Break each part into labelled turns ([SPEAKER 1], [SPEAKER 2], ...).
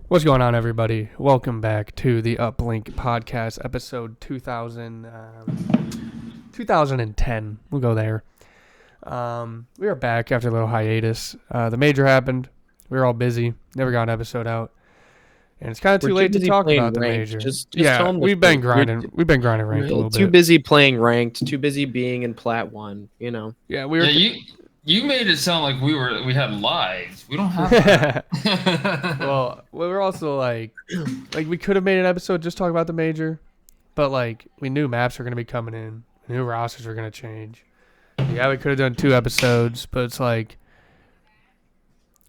[SPEAKER 1] What's going on, everybody? Welcome back to the Uplink podcast, episode 2010. We'll go there. We are back after a little hiatus. The major happened. We were all busy. Never got an episode out. And it's kind of too late to talk about the major.
[SPEAKER 2] Just
[SPEAKER 1] Yeah,
[SPEAKER 2] tell them
[SPEAKER 1] we've been grinding. We've been grinding ranked a little bit.
[SPEAKER 2] Too busy playing ranked. Too busy being in Plat 1, you know.
[SPEAKER 1] Yeah, we were.
[SPEAKER 3] Yeah, you made it sound like we had lives. We don't have that.
[SPEAKER 1] Well, we were also like we could have made an episode just talking about the major, but like we knew maps were gonna be coming in, we knew rosters were gonna change. Yeah, we could have done 2 episodes, but it's like,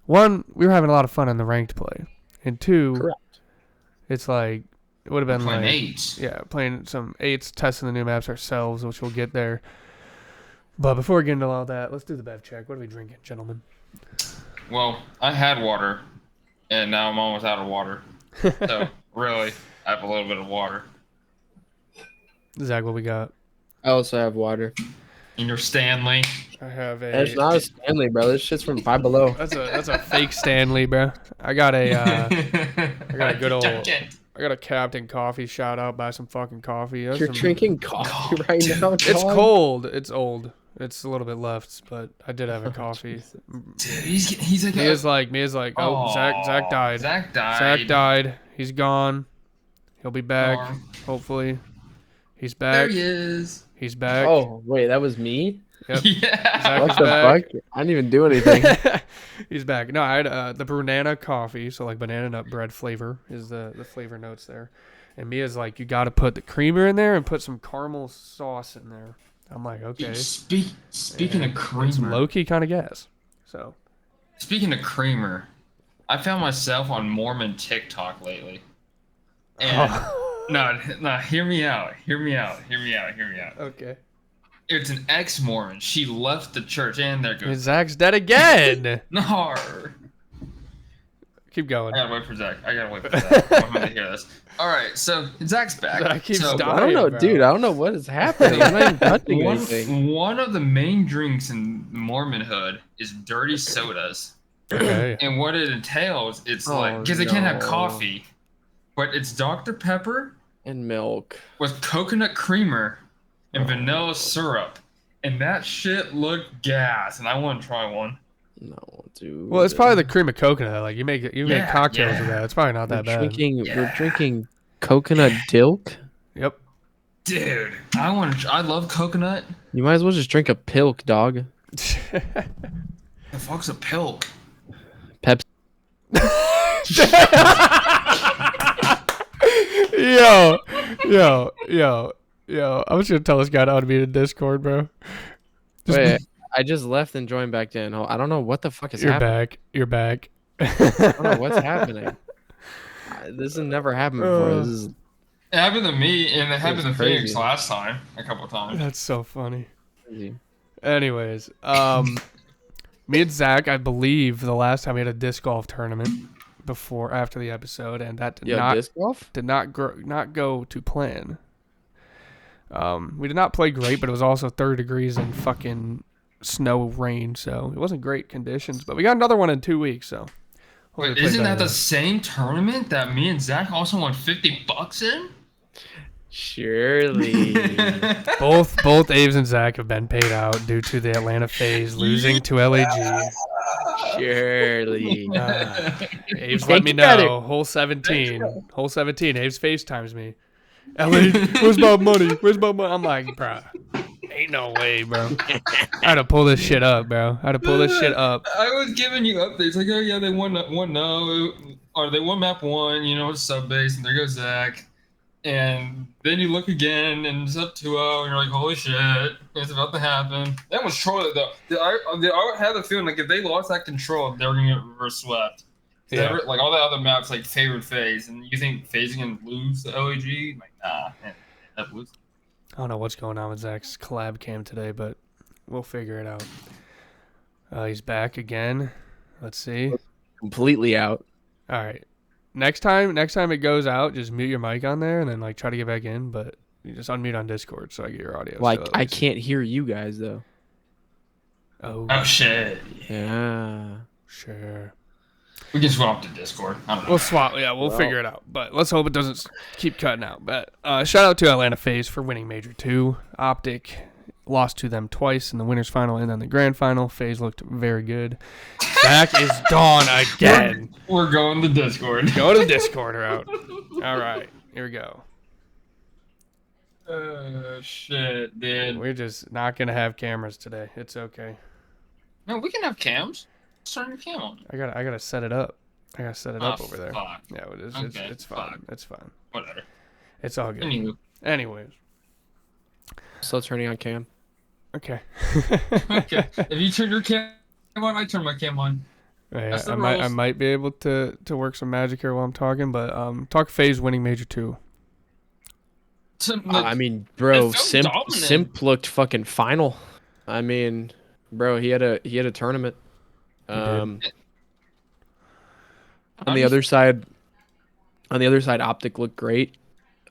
[SPEAKER 1] one, we were having a lot of fun in the ranked play, and 2,
[SPEAKER 2] Correct.
[SPEAKER 1] it's like it would have been
[SPEAKER 3] playing
[SPEAKER 1] like
[SPEAKER 3] 8s.
[SPEAKER 1] Yeah, playing some 8s, testing the new maps ourselves, which we'll get there. But before we get into all that, let's do the bev check. What are we drinking, gentlemen?
[SPEAKER 3] Well, I had water, and now I'm almost out of water. So really, I have a little bit of water.
[SPEAKER 1] Zach, what we got?
[SPEAKER 2] I also have water.
[SPEAKER 3] And your Stanley.
[SPEAKER 1] I have a.
[SPEAKER 2] It's not a Stanley, bro. This shit's from Five Below.
[SPEAKER 1] That's a fake Stanley, bro. I got a good old. I got a Captain Coffee shout out. Buy some fucking coffee.
[SPEAKER 2] You're drinking coffee right now, dog?
[SPEAKER 1] It's cold. It's old. It's a little bit left, but I did have a coffee.
[SPEAKER 3] Dude, he's like
[SPEAKER 1] Mia's like, oh, Zach died.
[SPEAKER 3] Zach
[SPEAKER 1] Zach died. He's gone. He'll be back. Hopefully. He's back.
[SPEAKER 3] There he is.
[SPEAKER 1] He's back.
[SPEAKER 2] Oh, wait, that was me?
[SPEAKER 1] Yep.
[SPEAKER 3] Yeah.
[SPEAKER 1] Zach
[SPEAKER 2] What
[SPEAKER 1] is
[SPEAKER 2] the
[SPEAKER 1] back.
[SPEAKER 2] fuck? I didn't even do anything.
[SPEAKER 1] He's back. No, I had the banana coffee, so like banana nut bread flavor is the flavor notes there. And Mia's like, you got to put the creamer in there and put some caramel sauce in there. I'm like, okay.
[SPEAKER 3] Speaking of creamer,
[SPEAKER 1] some low key kind of gas. So.
[SPEAKER 3] Speaking of creamer, I found myself on Mormon TikTok lately. And no, hear me out.
[SPEAKER 1] Okay.
[SPEAKER 3] It's an ex-Mormon. She left the church, and there goes
[SPEAKER 1] Zach's dead again.
[SPEAKER 3] No.
[SPEAKER 1] Keep going.
[SPEAKER 3] I gotta wait for Zach. I want him to hear this. All right, so Zach's back.
[SPEAKER 1] Zach keeps dying.
[SPEAKER 2] I don't know,
[SPEAKER 1] bro.
[SPEAKER 2] dude. I don't know what is happening. I'm not even touching anything.
[SPEAKER 3] One of the main drinks in Mormonhood is dirty sodas.
[SPEAKER 1] Okay.
[SPEAKER 3] And what it entails, it's
[SPEAKER 2] Oh,
[SPEAKER 3] like, because they can't have
[SPEAKER 2] no.
[SPEAKER 3] coffee, but it's Dr. Pepper
[SPEAKER 2] And milk.
[SPEAKER 3] with coconut creamer and vanilla syrup. And that shit looked gas, and I want to try one.
[SPEAKER 2] No, dude.
[SPEAKER 1] Well, it's probably the cream of coconut. Like you make cocktails with
[SPEAKER 3] yeah.
[SPEAKER 1] that. It's probably not that bad.
[SPEAKER 2] We're drinking coconut dilk?
[SPEAKER 1] Yep.
[SPEAKER 3] Dude, I love coconut.
[SPEAKER 2] You might as well just drink a pilk, dog.
[SPEAKER 3] The fuck's a pilk?
[SPEAKER 2] Pepsi.
[SPEAKER 1] Yo. I was gonna tell this guy to unmute in Discord, bro.
[SPEAKER 2] Wait, I just left and joined back in. I don't know what the fuck is
[SPEAKER 1] You're
[SPEAKER 2] happening.
[SPEAKER 1] back. You're back.
[SPEAKER 2] I don't know what's happening. This has never happened before. This is
[SPEAKER 3] It happened to me, and it happened to
[SPEAKER 2] crazy.
[SPEAKER 3] Phoenix last time, a couple of times.
[SPEAKER 1] That's so funny.
[SPEAKER 2] crazy.
[SPEAKER 1] Anyways, me and Zach, I believe the last time we had a disc golf tournament after the episode, and that
[SPEAKER 2] Disc golf?
[SPEAKER 1] did not go to plan. We did not play great, but it was also 30 degrees and fucking snow rain, so it wasn't great conditions. But we got another one in 2 weeks, so. hopefully
[SPEAKER 3] Wait,
[SPEAKER 1] we play
[SPEAKER 3] isn't that
[SPEAKER 1] better
[SPEAKER 3] the same tournament that me and Zach also won $50 in?
[SPEAKER 2] Surely.
[SPEAKER 1] then. Both Aves and Zach have been paid out due to the Atlanta FaZe losing to LAG.
[SPEAKER 2] Surely.
[SPEAKER 1] Aves let me know. Hole 17. Hole 17. Aves FaceTimes me. LA, where's my money? I'm like, bruh, ain't no way, bro. I had to pull this shit up, bro. I
[SPEAKER 3] was giving you updates like, oh yeah, they won no, or they won map 1, it's sub base, and there goes Zach. And then you look again, and it's up 2-0, and you're like, holy shit, it's about to happen. That was troll though. I had the feeling like if they lost that control, they were gonna get reverse swept.
[SPEAKER 1] Yeah.
[SPEAKER 3] Like all the other maps, like favored FaZe, and you think FaZe can lose the LAG? Like, nah, that lose.
[SPEAKER 1] I don't know what's going on with Zach's collab cam today, but we'll figure it out. He's back again. Let's see.
[SPEAKER 2] Completely out.
[SPEAKER 1] All right. Next time it goes out, just mute your mic on there and then like try to get back in, but you just unmute on Discord so I get your audio.
[SPEAKER 2] Like,
[SPEAKER 1] still,
[SPEAKER 2] I can't hear you guys, though.
[SPEAKER 1] Oh
[SPEAKER 3] shit.
[SPEAKER 2] Yeah.
[SPEAKER 1] sure.
[SPEAKER 3] We can swap to Discord. I don't know.
[SPEAKER 1] We'll swap. Yeah, we'll figure it out. But let's hope it doesn't keep cutting out. But shout out to Atlanta FaZe for winning Major 2. Optic lost to them twice in the winners final and then the grand final. FaZe looked very good. Zach is gone again.
[SPEAKER 3] We're going to Discord.
[SPEAKER 1] Go to Discord route. All right, here we go.
[SPEAKER 3] Shit, dude.
[SPEAKER 1] We're just not gonna have cameras today. It's okay.
[SPEAKER 3] No, we can have cams. Let's turn your cam on.
[SPEAKER 1] I gotta set it up. I gotta set it up over there.
[SPEAKER 3] Fuck.
[SPEAKER 1] Yeah, it's fine.
[SPEAKER 3] Fuck.
[SPEAKER 1] It's fine.
[SPEAKER 3] Whatever.
[SPEAKER 1] It's all good.
[SPEAKER 3] Anywho.
[SPEAKER 1] Anyways.
[SPEAKER 2] Still turning on cam.
[SPEAKER 1] Okay.
[SPEAKER 3] Okay. If you turn your cam on, I turn my cam on.
[SPEAKER 1] Yeah, I might be able to work some magic here while I'm talking, but talk FaZe winning Major 2.
[SPEAKER 2] I mean, bro, Simp looked fucking final. I mean, bro, he had a tournament. On the other side, Optic looked great.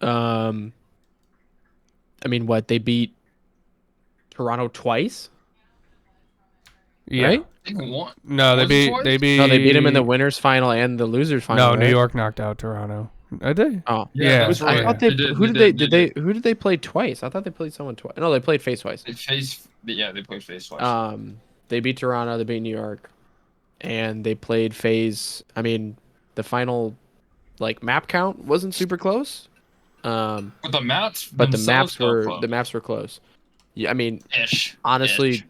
[SPEAKER 2] I mean, what, they beat Toronto twice?
[SPEAKER 1] Yeah.
[SPEAKER 2] Right?
[SPEAKER 1] No, they beat
[SPEAKER 2] No, they beat him in the winners final and the losers final.
[SPEAKER 1] No,
[SPEAKER 2] right?
[SPEAKER 1] New York knocked out Toronto. Did they?
[SPEAKER 2] Oh,
[SPEAKER 1] yeah.
[SPEAKER 2] I thought who did they play twice? I thought they played someone twice. No, they played FaZe twice.
[SPEAKER 3] They played FaZe twice.
[SPEAKER 2] They beat Toronto, they beat New York, and they played FaZe. I mean, the final map count wasn't super close.
[SPEAKER 3] But the maps
[SPEAKER 2] were close. Yeah, I mean, honestly,
[SPEAKER 3] Ish.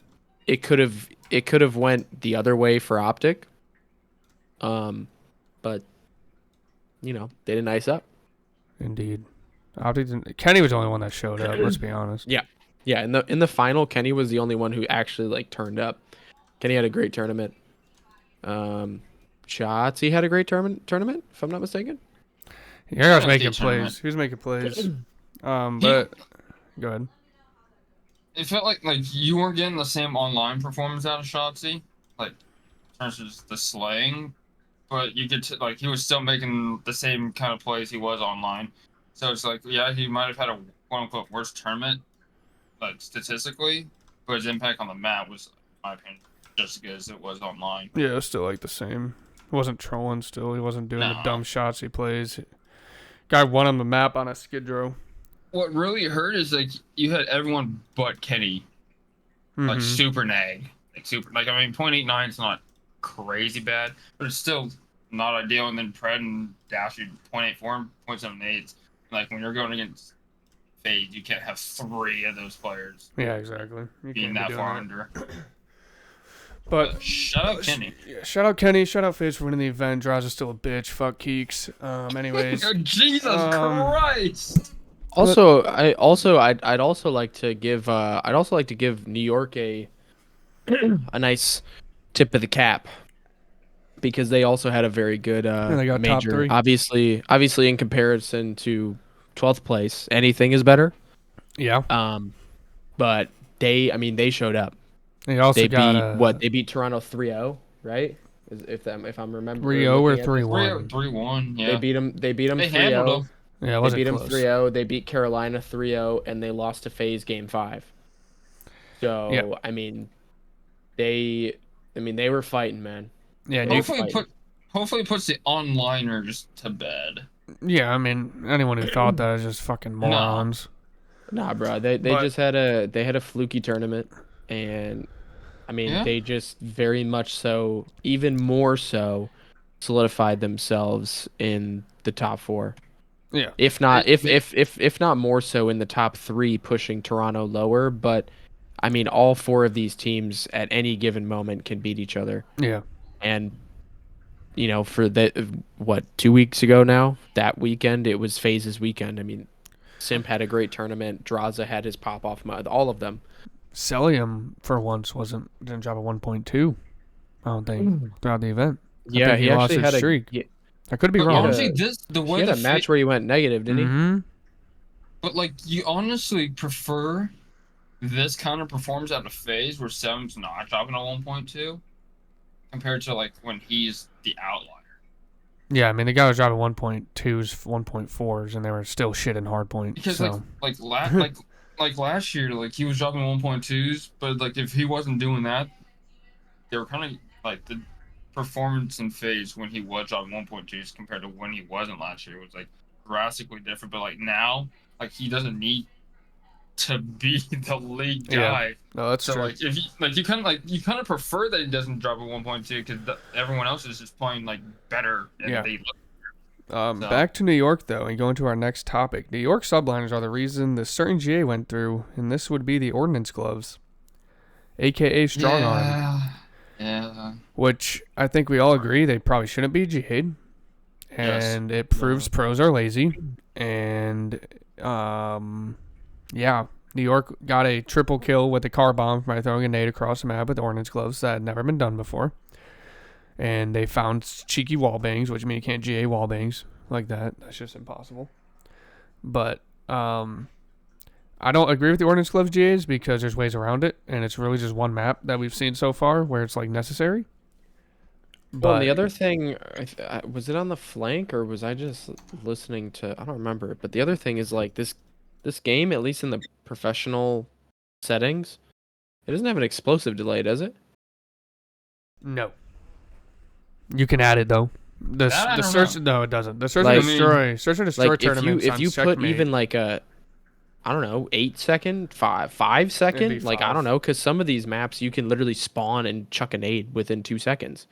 [SPEAKER 2] it could have went the other way for Optic. But they didn't ice up.
[SPEAKER 1] Indeed. Kenny was the only one that showed up, let's be honest.
[SPEAKER 2] Yeah. Yeah, in the final, Kenny was the only one who actually turned up. Kenny had a great tournament. Shots, he had a great tournament, if I'm not mistaken.
[SPEAKER 1] Yeah, he was making plays. He was making plays. But go ahead.
[SPEAKER 3] It felt like you weren't getting the same online performance out of Shotzi, in terms of the slaying, but you could he was still making the same kind of plays he was online. So it's he might have had a quote unquote worse tournament, statistically, but his impact on the map was, in my opinion, just as good as it was online.
[SPEAKER 1] Yeah, it was still the same. He wasn't trolling still. He wasn't doing the dumb shots he plays. Guy won on the map on a skid row.
[SPEAKER 3] What really hurt is you had everyone but Kenny super nag. I mean 0.89 is not crazy bad, but it's still not ideal. And then Pred and Dash 0.84 and 0.78. When you're going against FaZe, you can't have 3 of those players.
[SPEAKER 1] Yeah, exactly. You
[SPEAKER 3] being that far under.
[SPEAKER 1] But
[SPEAKER 3] shout out Kenny.
[SPEAKER 1] Yeah, shout out Kenny. Shout out FaZe for winning the event. Draws is still a bitch. Fuck Keeks. Anyways.
[SPEAKER 3] Jesus Christ.
[SPEAKER 2] Also, I'd also like to give New York a nice tip of the cap, because they also had a very good
[SPEAKER 1] they got
[SPEAKER 2] major.
[SPEAKER 1] top 3.
[SPEAKER 2] Obviously, in comparison to 12th place, anything is better.
[SPEAKER 1] Yeah.
[SPEAKER 2] But they showed up.
[SPEAKER 1] They also
[SPEAKER 2] They beat Toronto 3-0, right? If I'm remembering.
[SPEAKER 1] 3-0 or 3-1.
[SPEAKER 3] 3-1. Yeah.
[SPEAKER 2] They beat them 3-0.
[SPEAKER 1] Yeah,
[SPEAKER 2] they beat them 3-0. They beat Carolina 3-0, and they lost to FaZe Game 5. So
[SPEAKER 1] yeah.
[SPEAKER 2] I mean, they were fighting, man.
[SPEAKER 1] Yeah.
[SPEAKER 3] Hopefully it puts the onliners to bed.
[SPEAKER 1] Yeah, I mean, anyone who thought that is just fucking morons.
[SPEAKER 2] Nah, bro. They just had a fluky tournament, and I mean they just very much so, even more so, solidified themselves in the top 4.
[SPEAKER 1] Yeah.
[SPEAKER 2] If not more so in the top 3, pushing Toronto lower. But I mean, all 4 of these teams at any given moment can beat each other.
[SPEAKER 1] Yeah.
[SPEAKER 2] And for 2 weeks ago now, that weekend, it was FaZe's weekend. I mean, Simp had a great tournament. Draza had his pop off mode. All of them.
[SPEAKER 1] Celium for once didn't drop a 1.2. I don't think throughout the event.
[SPEAKER 2] Yeah, he
[SPEAKER 1] lost
[SPEAKER 2] actually
[SPEAKER 1] his
[SPEAKER 2] had
[SPEAKER 1] streak.
[SPEAKER 2] Yeah,
[SPEAKER 1] I could be wrong.
[SPEAKER 3] Honestly,
[SPEAKER 2] he had a match where he went negative, didn't he?
[SPEAKER 3] But you honestly prefer this kind of performance out of FaZe where Selim's not dropping a 1.2 compared to when he's the outlier.
[SPEAKER 1] Yeah, I mean the guy was dropping 1.2s, 1.4s, and they were still shit in hardpoint.
[SPEAKER 3] Because
[SPEAKER 1] so.
[SPEAKER 3] last year, he was dropping 1.2s, but if he wasn't doing that, they were kind of the performance in phase when he was on 1.2s compared to when he wasn't last year was like drastically different. But like now, like he doesn't need to be the lead guy.
[SPEAKER 1] Yeah. No, that's
[SPEAKER 3] so
[SPEAKER 1] true.
[SPEAKER 3] like if you kind of prefer that he doesn't drop a 1.2 because everyone else is just playing like better and they look. So.
[SPEAKER 1] Back to New York though, and going to our next topic. New York subliners are the reason the certain GA went through, and this would be the Ordnance Gloves, aka Strong Arm.
[SPEAKER 3] Yeah.
[SPEAKER 1] Which I think we all agree they probably shouldn't be GA'd. And it proves pros are lazy. And yeah, New York got a triple kill with a car bomb by throwing a nade across the map with Ordnance Gloves that had never been done before. And they found cheeky wall bangs, which means you can't GA wall bangs like that. That's just impossible. But I don't agree with the Ordnance Gloves GAs because there's ways around it, and it's really just one map that we've seen so far where it's like necessary.
[SPEAKER 2] Well, and the other thing, was it on the flank or was I just listening to? I don't remember. But the other thing is like this game, at least in the professional settings, it doesn't have an explosive delay, does it?
[SPEAKER 1] No. You can add it though. The search no, it doesn't. The search and destroy
[SPEAKER 2] like
[SPEAKER 1] tournaments.
[SPEAKER 2] If you put even like a, I don't know, 8 second, 5 second, like 5. I don't know, because some of these maps you can literally spawn and chuck a nade within 2 seconds,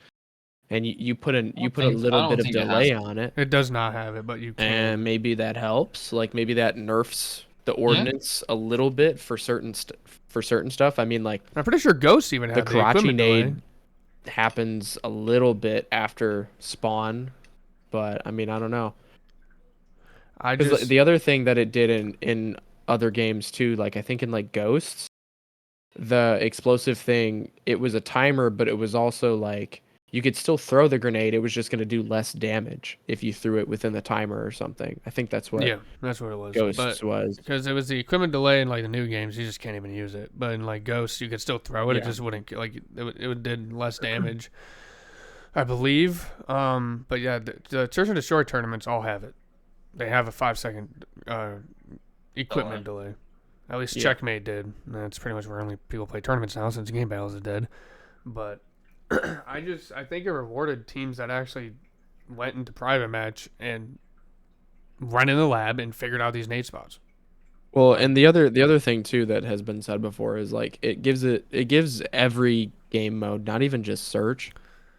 [SPEAKER 2] and you put a little bit of delay on it.
[SPEAKER 1] It does not have it, but you can.
[SPEAKER 2] And maybe that helps. Like maybe that nerfs the ordnance a little bit for certain stuff. I mean, like
[SPEAKER 1] I'm pretty sure Ghosts even have
[SPEAKER 2] the Karachi nade happens a little bit after spawn, but I mean, I don't know. The other thing that it did in other games too, like I think in like Ghosts, the explosive thing, it was a timer, but it was also like you could still throw the grenade. It was just going to do less damage if you threw it within the timer or something. I think that's what.
[SPEAKER 1] Yeah, that's what it was.
[SPEAKER 2] Ghosts was
[SPEAKER 1] because it was the equipment delay in like the new games. You just can't even use it. But in like Ghosts, you could still throw it. Yeah. It just wouldn't like it did less damage, I believe. But yeah, the Search and Destroy tournaments all have it. They have a 5-second equipment delay. At least Checkmate did. That's pretty much where only people play tournaments now since Game Battles is dead. But I think it rewarded teams that actually went into private match and ran in the lab and figured out these nade spots.
[SPEAKER 2] Well, and the other thing too that has been said before is like it gives every game mode, not even just search,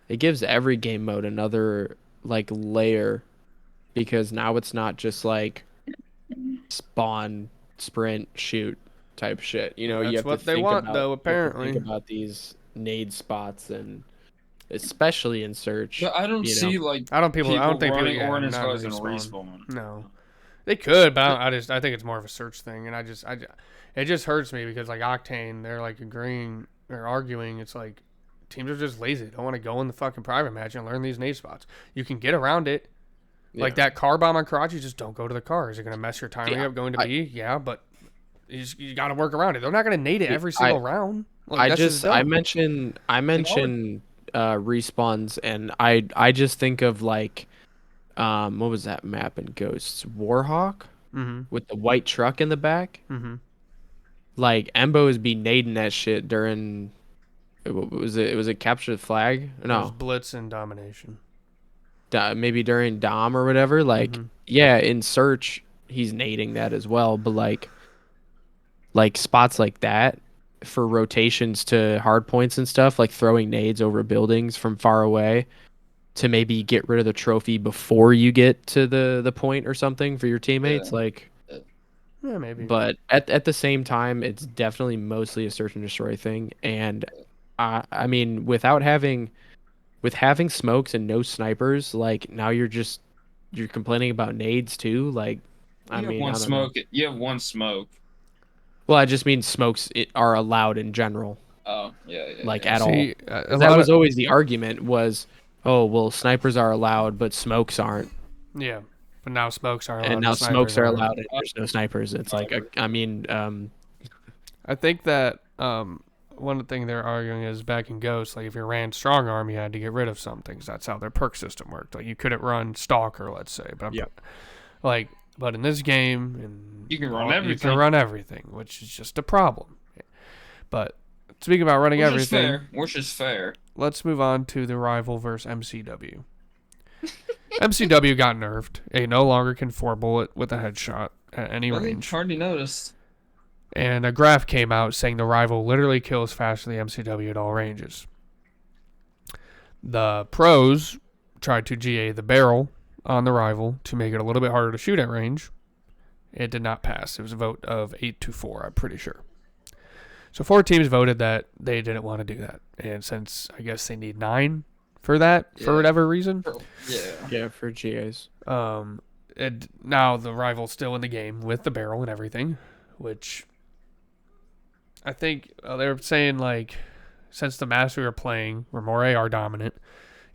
[SPEAKER 2] it gives every game mode another like layer, because now it's not just like spawn, sprint, shoot type shit. You know, you have
[SPEAKER 1] what
[SPEAKER 2] to
[SPEAKER 1] they
[SPEAKER 2] think
[SPEAKER 1] want
[SPEAKER 2] about,
[SPEAKER 1] though. Apparently,
[SPEAKER 2] think about these nade spots, and especially in search.
[SPEAKER 3] But I don't see like
[SPEAKER 1] I don't think people
[SPEAKER 3] Ordnance Gloves and respawn.
[SPEAKER 1] No, they could, but I think it's more of a search thing, and it just hurts me because like Octane, they're like they're arguing. It's like teams are just lazy. They don't want to go in the fucking private match and learn these nade spots. You can get around it. Yeah. Like that car bomb on Karachi, just don't go to the car. Is it going to mess your timing up going to B? Yeah, but you got to work around it. They're not going to nade it every single round. Like,
[SPEAKER 2] I mentioned respawns, and I just think of like what was that map in Ghosts? Warhawk with the white truck in the back. Like Embo is be nading that shit during. Was it capture the flag? No,
[SPEAKER 1] it was Blitz and Domination.
[SPEAKER 2] Maybe during Dom or whatever. Like yeah, in search he's nading that as well, but like spots like that for rotations to hard points and stuff, like throwing nades over buildings from far away to maybe get rid of the trophy before you get to the point or something for your teammates. Like
[SPEAKER 1] yeah, maybe.
[SPEAKER 2] But at the same time, it's definitely mostly a search and destroy thing. And I mean, with having smokes and no snipers, like now you're complaining about nades too. Like
[SPEAKER 3] you have one smoke.
[SPEAKER 2] Well, I just mean smokes are allowed in general.
[SPEAKER 3] Oh, yeah.
[SPEAKER 2] Like at all. That was always the argument was, oh, well, snipers are allowed, but smokes aren't.
[SPEAKER 1] Yeah, but now smokes are allowed.
[SPEAKER 2] And now smokes are allowed, and there's no snipers. It's like, I mean...
[SPEAKER 1] I think that one thing they're arguing is back in Ghost, like if you ran Strong Arm, you had to get rid of some things. That's how their perk system worked. Like you couldn't run Stalker, let's say. But But in this game,
[SPEAKER 3] you can run everything.
[SPEAKER 1] You can run everything, which is just a problem. But speaking about running everything,
[SPEAKER 3] which is fair.
[SPEAKER 1] let's move on to the rival versus MCW. MCW got nerfed. It no longer can 4-bullet with a headshot at any range.
[SPEAKER 3] Hardly noticed.
[SPEAKER 1] And a graph came out saying the rival literally kills faster than the MCW at all ranges. The pros tried to GA the barrel on the rival to make it a little bit harder to shoot at range. It did not pass. It was a vote of 8-4, I'm pretty sure. So 4 teams voted that they didn't want to do that. And since I guess they need 9 for that, for whatever reason.
[SPEAKER 2] Yeah, for GAs.
[SPEAKER 1] Now the rival's still in the game with the barrel and everything, which I think they were saying, like, since the maps we were playing were more AR dominant,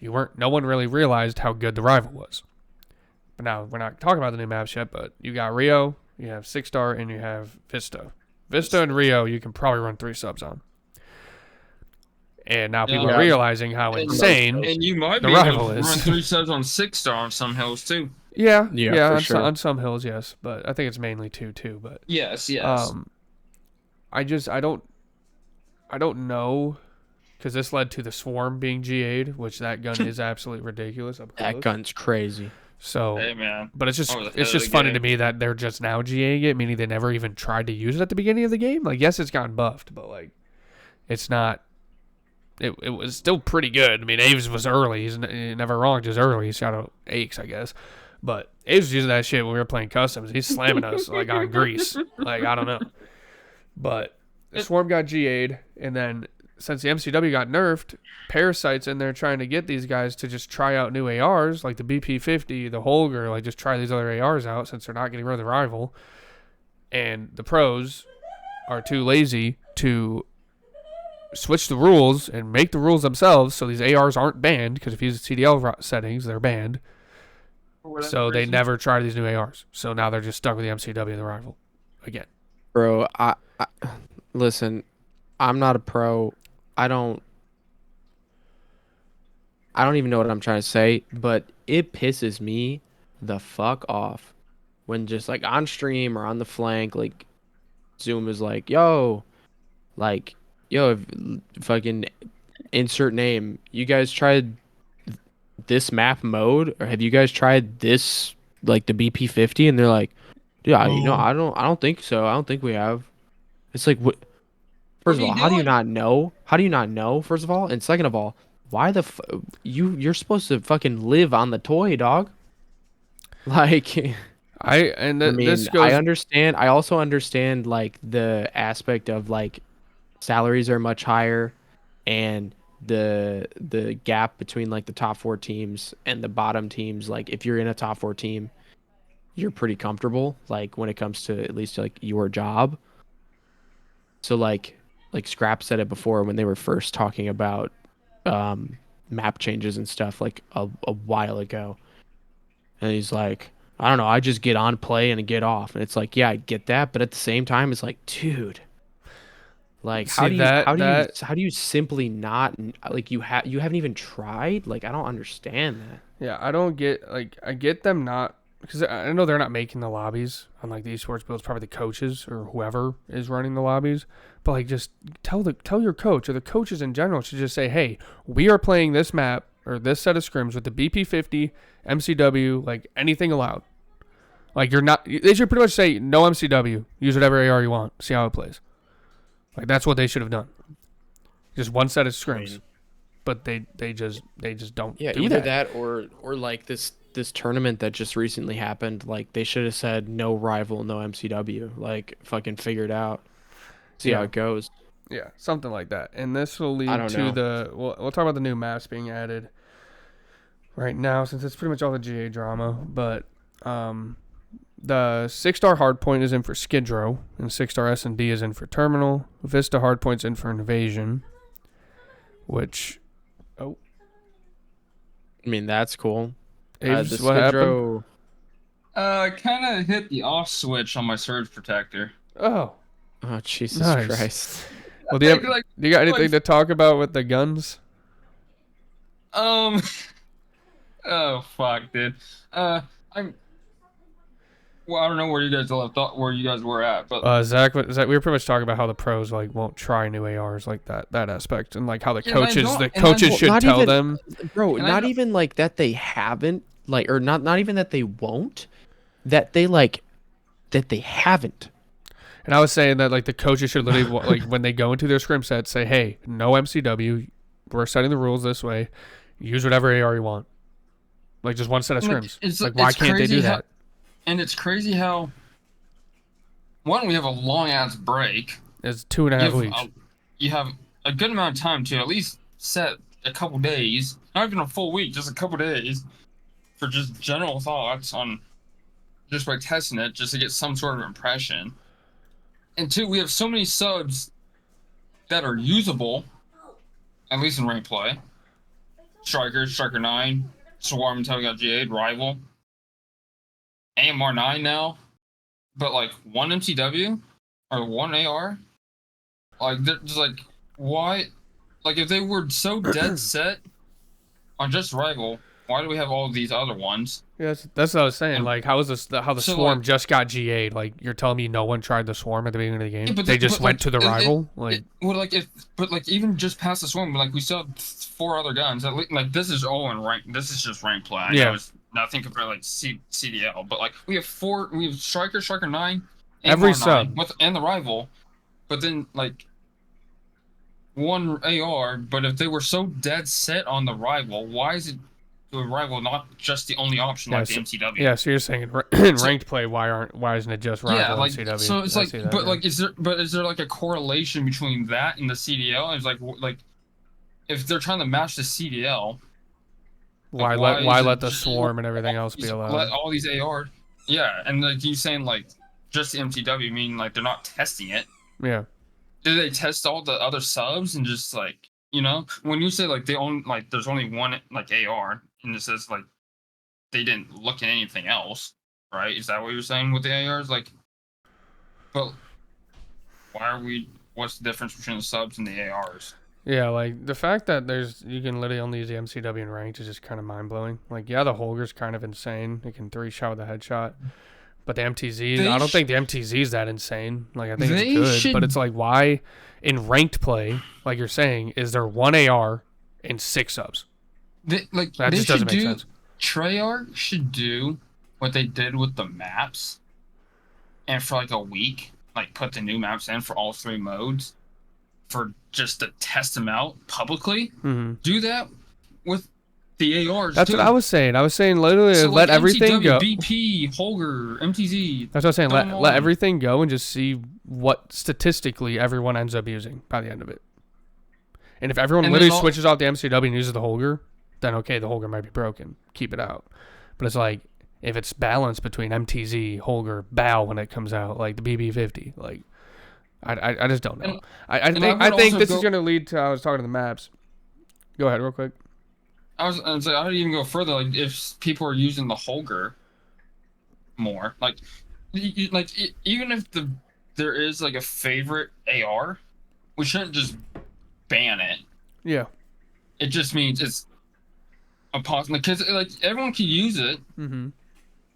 [SPEAKER 1] no one really realized how good the rival was. But now we're not talking about the new maps yet, but you got Rio, you have 6-star, and you have Vista. Vista and Rio you can probably run 3 subs on. And now people are realizing how insane
[SPEAKER 3] and you might
[SPEAKER 1] the
[SPEAKER 3] be
[SPEAKER 1] rival
[SPEAKER 3] able to
[SPEAKER 1] is.
[SPEAKER 3] run 3 subs on 6-star on some hills too.
[SPEAKER 1] Yeah,
[SPEAKER 2] for sure.
[SPEAKER 1] on some hills, yes, but I think it's mainly 2 too. But
[SPEAKER 3] yes.
[SPEAKER 1] I don't know, because this led to the Swarm being GA'd, which that gun is absolutely ridiculous.
[SPEAKER 2] That gun's crazy.
[SPEAKER 1] So,
[SPEAKER 3] hey, man.
[SPEAKER 1] But it's just funny to me that they're just now GAing it, meaning they never even tried to use it at the beginning of the game. Like, yes, it's gotten buffed, but like, it's not. It was still pretty good. I mean, Aves was early. He's never wrong, just early. Shout out Aches, I guess. But Aves was using that shit when we were playing customs. He's slamming us like on grease. Like, I don't know. But the Swarm got GA'd, and then since the MCW got nerfed, Parasite's in there trying to get these guys to just try out new ARs, like the BP-50, the Holger, like just try these other ARs out since they're not getting rid of the rival. And the pros are too lazy to switch the rules and make the rules themselves so these ARs aren't banned, because if you use CDL settings, they're banned. So they never try these new ARs. So now they're just stuck with the MCW and the rival again.
[SPEAKER 2] Bro, I listen, I'm not a pro. I don't even know what I'm trying to say, but it pisses me the fuck off when just like on stream or on the flank, like Zoom is like, yo, fucking insert name. You guys tried this map mode, or have you guys tried this, like the BP-50? And they're like, yeah, I don't think so. I don't think we have. It's like, what? First of all, how do you not know? How do you not know? First of all, and second of all, why the you're supposed to fucking live on the toy, dog? Like, I understand. I also understand like the aspect of like salaries are much higher, and the gap between like the top 4 teams and the bottom teams. Like, if you're in a top 4 team, you're pretty comfortable. Like when it comes to at least like your job. So like Scrap said it before when they were first talking about map changes and stuff like a while ago, and he's like, I don't know, I just get on, play, and get off. And it's like, yeah, I get that, but at the same time, it's like, dude, like, how do you simply not, like, you haven't even tried? Like, I don't understand that.
[SPEAKER 1] Yeah, I don't get, like, I get them not, because I know they're not making the lobbies on like the esports builds. Probably the coaches or whoever is running the lobbies. But like, just tell your coach, or the coaches in general should just say, hey, we are playing this map or this set of scrims with the BP-50, MCW, like anything allowed. Like, they should pretty much say no MCW. Use whatever AR you want. See how it plays. Like, that's what they should have done. Just one set of scrims. But they just don't.
[SPEAKER 2] Yeah,
[SPEAKER 1] do
[SPEAKER 2] either that or like this tournament that just recently happened. Like, they should have said no rival, no MCW. Like, fucking figure it out. See how it goes.
[SPEAKER 1] Yeah, something like that. And this will lead to we'll talk about the new maps being added right now, since it's pretty much all the GA drama. But the 6-star hardpoint is in for Skid Row, and 6-star S&D is in for Terminal. Vista hardpoint's in for Invasion, which, I
[SPEAKER 2] mean, that's cool.
[SPEAKER 1] Aves, what happened?
[SPEAKER 3] Kind of hit the off switch on my surge protector.
[SPEAKER 1] Oh,
[SPEAKER 2] Jesus Christ.
[SPEAKER 1] Well, do you got anything to talk about with the guns?
[SPEAKER 3] Oh fuck, dude. Well, I don't know where you guys were at, but
[SPEAKER 1] Zach, we were pretty much talking about how the pros like won't try new ARs like that aspect, and like how the coaches should tell them,
[SPEAKER 2] bro. Not even like that they haven't like, or not even that they won't, that they haven't.
[SPEAKER 1] And I was saying that like the coaches should literally like when they go into their scrim set say, hey, no MCW, we're setting the rules this way, use whatever AR you want, like just one set of scrims. Like why can't they do that?
[SPEAKER 3] And it's crazy how, one, we have a long ass break.
[SPEAKER 1] It's 2.5 weeks.
[SPEAKER 3] You have a good amount of time to at least set a couple days, not even a full week, just a couple days, for just general thoughts on just by testing it, just to get some sort of impression. And two, we have so many subs that are usable, at least in rank play. Striker 9, Swarm until we got G8, Rival. AMR 9 now, but like one MCW or one AR, like just like why, like if they were so dead set on just Rival, why do we have all these other ones?
[SPEAKER 1] Yeah, that's what I was saying. Like how is this? How the Swarm like, just got GA'd? Like you're telling me no one tried the Swarm at the beginning of the game? Yeah, they just went to the Rival.
[SPEAKER 3] Even just past the Swarm, like we still have 4 other guns. Like this is all in rank. This is just rank play.
[SPEAKER 1] Yeah.
[SPEAKER 3] Nothing compared like CDL, but like we have Striker 9,
[SPEAKER 1] every sub
[SPEAKER 3] and the Rival, but then like one AR. But if they were so dead set on the Rival, why is it the Rival not just the only option like the MCW?
[SPEAKER 1] Yeah, so you're saying in ranked play, why isn't it just Rival?
[SPEAKER 3] Yeah, like
[SPEAKER 1] MCW?
[SPEAKER 3] so it's like, but like is there like a correlation between that and the CDL? And it's like if they're trying to match the CDL.
[SPEAKER 1] Why let the Swarm and everything else be allowed?
[SPEAKER 3] Let all these AR, yeah, and like you saying like just the MCW, meaning like they're not testing it.
[SPEAKER 1] Yeah.
[SPEAKER 3] Do they test all the other subs and just like when you say like they own like there's only one like AR and it says like they didn't look at anything else, right? Is that what you're saying with the ARs? Like, but what's the difference between the subs and the ARs?
[SPEAKER 1] Yeah, like the fact that you can literally only use the MCW in ranked is just kind of mind blowing. Like, yeah, the Holger's kind of insane. It can 3-shot with a headshot, but the MTZ, I don't think the MTZ is that insane. Like, I think it's good, but it's like why in ranked play, like you're saying, is there one AR and 6 subs? That just doesn't make sense.
[SPEAKER 3] Treyarch should do what they did with the maps, and for like a week, like put the new maps in for all 3 modes. For just to test them out publicly, do that with the ARs.
[SPEAKER 1] That's what I was saying. I was saying literally let everything
[SPEAKER 3] MCW,
[SPEAKER 1] go.
[SPEAKER 3] BP, Holger, MTZ.
[SPEAKER 1] That's what I was saying. Let everything go and just see what statistically everyone ends up using by the end of it. And if everyone literally switches off the MCW and uses the Holger, then okay, the Holger might be broken. Keep it out. But it's like if it's balanced between MTZ, Holger, BAO when it comes out, like the BB50, like. I just don't know. I think this is going to lead to. I was talking to the maps. Go ahead, real quick.
[SPEAKER 3] I would even go further. Like, if people are using the Holger more, like even if there is like a favorite AR, we shouldn't just ban it.
[SPEAKER 1] Yeah.
[SPEAKER 3] It just means it's a possible because like everyone can use it,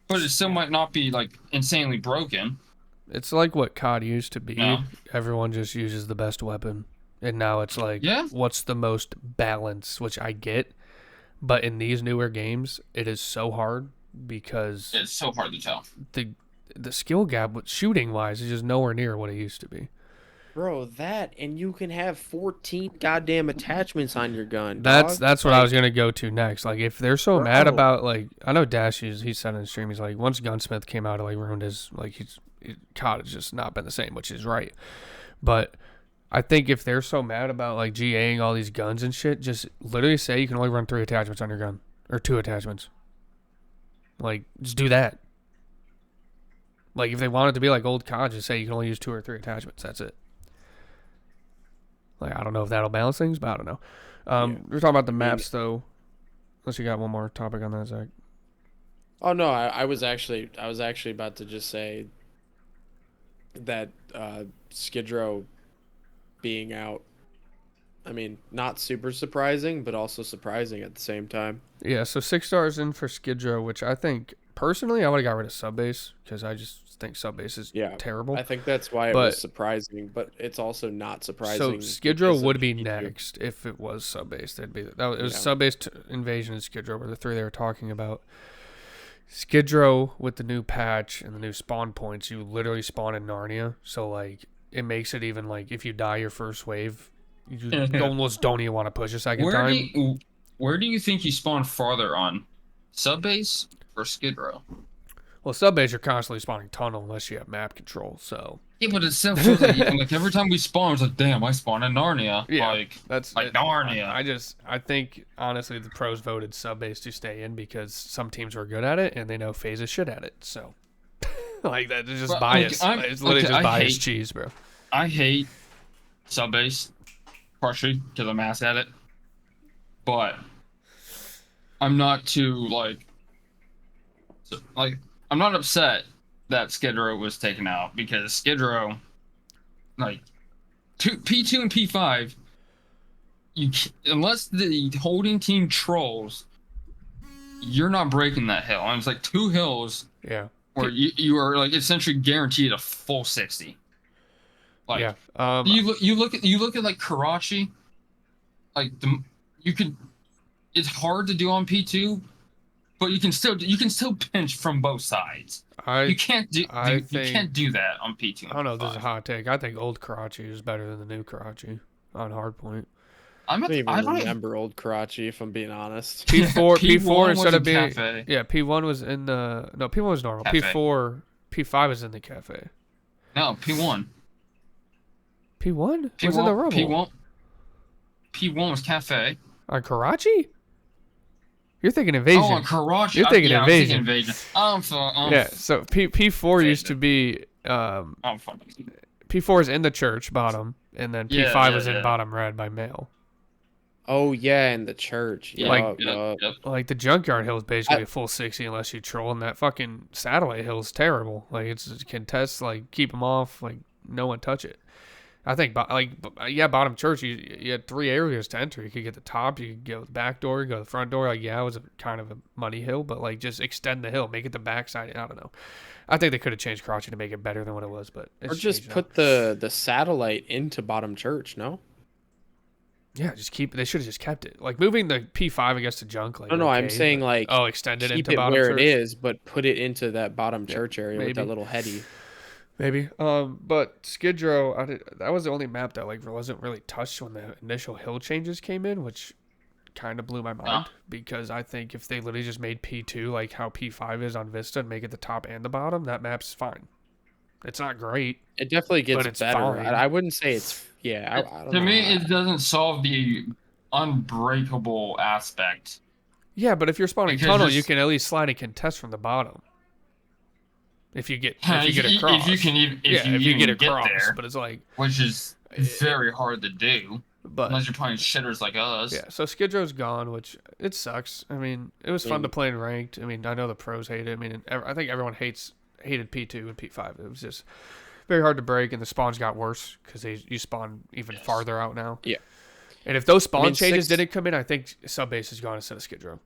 [SPEAKER 3] but it still might not be like insanely broken.
[SPEAKER 1] It's like what COD used to be. No. Everyone just uses the best weapon. And now it's like, what's the most balanced, which I get. But in these newer games, it is so hard because...
[SPEAKER 3] It's so hard to tell.
[SPEAKER 1] The skill gap, shooting-wise, is just nowhere near what it used to be.
[SPEAKER 2] Bro, and you can have 14 goddamn attachments on your gun.
[SPEAKER 1] That's what I was going to go to next. Like, if they're so mad about, like... I know Dash, he said in the stream, he's like, once Gunsmith came out, it like ruined his... Like, COD has just not been the same, which is right. But I think if they're so mad about like GAing all these guns and shit, just literally say you can only run 3 attachments on your gun or 2 attachments. Like, just do that. Like, if they want it to be like old COD, just say you can only use 2 or 3 attachments. That's it. Like, I don't know if that'll balance things, but I don't know. We're talking about the maps though. Unless you got one more topic on that, Zach.
[SPEAKER 2] Oh no, I was actually about to just say that Skid Row being out, I mean, not super surprising, but also surprising at the same time.
[SPEAKER 1] Yeah, so 6 stars in for Skid Row, which I think personally, I would have got rid of sub base because I just think sub base is terrible.
[SPEAKER 2] I think that's why it was surprising, but it's also not surprising.
[SPEAKER 1] So Skid Row would be next if it was sub base. It was sub based Invasion and Skid Row were the three they were talking about. Skid Row with the new patch and the new spawn points, you literally spawn in Narnia. So like it makes it even like if you die your first wave, you almost don't even want to push a second time.
[SPEAKER 3] Where do you think you spawn farther on? Sub base or Skid Row?
[SPEAKER 1] Well, sub base you're constantly spawning tunnel unless you have map control. So
[SPEAKER 3] yeah, but it's so like every time we spawn, it's like damn, I spawn in Narnia.
[SPEAKER 1] Yeah,
[SPEAKER 3] like
[SPEAKER 1] that's
[SPEAKER 3] like Narnia.
[SPEAKER 1] I think honestly the pros voted sub base to stay in because some teams were good at it and they know FaZe is shit at it. So like that is just bias. It's literally just biased cheese, bro.
[SPEAKER 3] I hate sub base partially because I'm ass at it, but I'm not too like I'm not upset that Skid Row was taken out because Skid Row, like, P2 and P5, unless the holding team trolls, you're not breaking that hill. And it's like 2 hills.
[SPEAKER 1] Yeah.
[SPEAKER 3] Where you are like essentially guaranteed a full 60. Like,
[SPEAKER 1] yeah.
[SPEAKER 3] You look at like Karachi, like it's hard to do on P2. But you can still pinch from both sides. You can't do that on P2.
[SPEAKER 1] I don't know if this is a hot take. I think old Karachi is better than the new Karachi on hardpoint.
[SPEAKER 2] I don't even remember old Karachi if I'm being honest.
[SPEAKER 1] P4 instead of being
[SPEAKER 3] cafe.
[SPEAKER 1] Yeah, P1 was in the P1 was normal. Cafe. P5 is in the cafe.
[SPEAKER 3] No, P1.
[SPEAKER 1] P1 was in the rubble.
[SPEAKER 3] P1 was cafe.
[SPEAKER 1] On Karachi? You're thinking Invasion.
[SPEAKER 3] Oh, Karachi.
[SPEAKER 1] You're thinking Invasion.
[SPEAKER 3] I'm thinking Invasion.
[SPEAKER 1] Yeah, so P4 used to be P4 is in the church bottom, and then P5 was in bottom red by mail.
[SPEAKER 2] Oh yeah, in the church. Yeah,
[SPEAKER 1] like the Junkyard Hill is basically a full 60 unless you troll, and that fucking Satellite Hill is terrible. Like it's contest, like keep them off, like no one touch it. I think, bottom church, you had 3 areas to enter. You could get the top, you could go the back door, you go the front door. Like, yeah, it was kind of a muddy hill, but, like, just extend the hill, make it the backside. I don't know. I think they could have changed Karachi to make it better than what it was, but
[SPEAKER 2] or just put the satellite into bottom church, no?
[SPEAKER 1] Yeah, they should have just kept it. Like, moving the P5, I guess, to junk. Like,
[SPEAKER 2] no, I'm saying, like,
[SPEAKER 1] extend it into
[SPEAKER 2] keep it
[SPEAKER 1] bottom
[SPEAKER 2] where
[SPEAKER 1] church.
[SPEAKER 2] It is, but put it into that bottom church area with that little heady.
[SPEAKER 1] Maybe. But Skid Row, that was the only map that like wasn't really touched when the initial hill changes came in, which kind of blew my mind because I think if they literally just made P2 like how P5 is on Vista and make it the top and the bottom, that map's fine. It's not great.
[SPEAKER 2] It definitely gets better.
[SPEAKER 1] Fine.
[SPEAKER 2] I wouldn't say it's I don't know.
[SPEAKER 3] To me, it doesn't solve the unbreakable aspect.
[SPEAKER 1] Yeah, but if you're spawning tunnel, you can at least slide and contest from the bottom. If you get across, if you get across, there, but it's like
[SPEAKER 3] which is very hard to do.
[SPEAKER 1] But
[SPEAKER 3] unless you're playing shitters like us.
[SPEAKER 1] Yeah, so Skid Row's gone, which it sucks. I mean, it was fun to play in ranked. I mean, I know the pros hate it. I mean, I think everyone hated P2 and P5. It was just very hard to break, and the spawns got worse because you spawn even farther out now.
[SPEAKER 2] Yeah.
[SPEAKER 1] And if those spawn changes didn't come in, I think sub base is gone instead of Skid Row.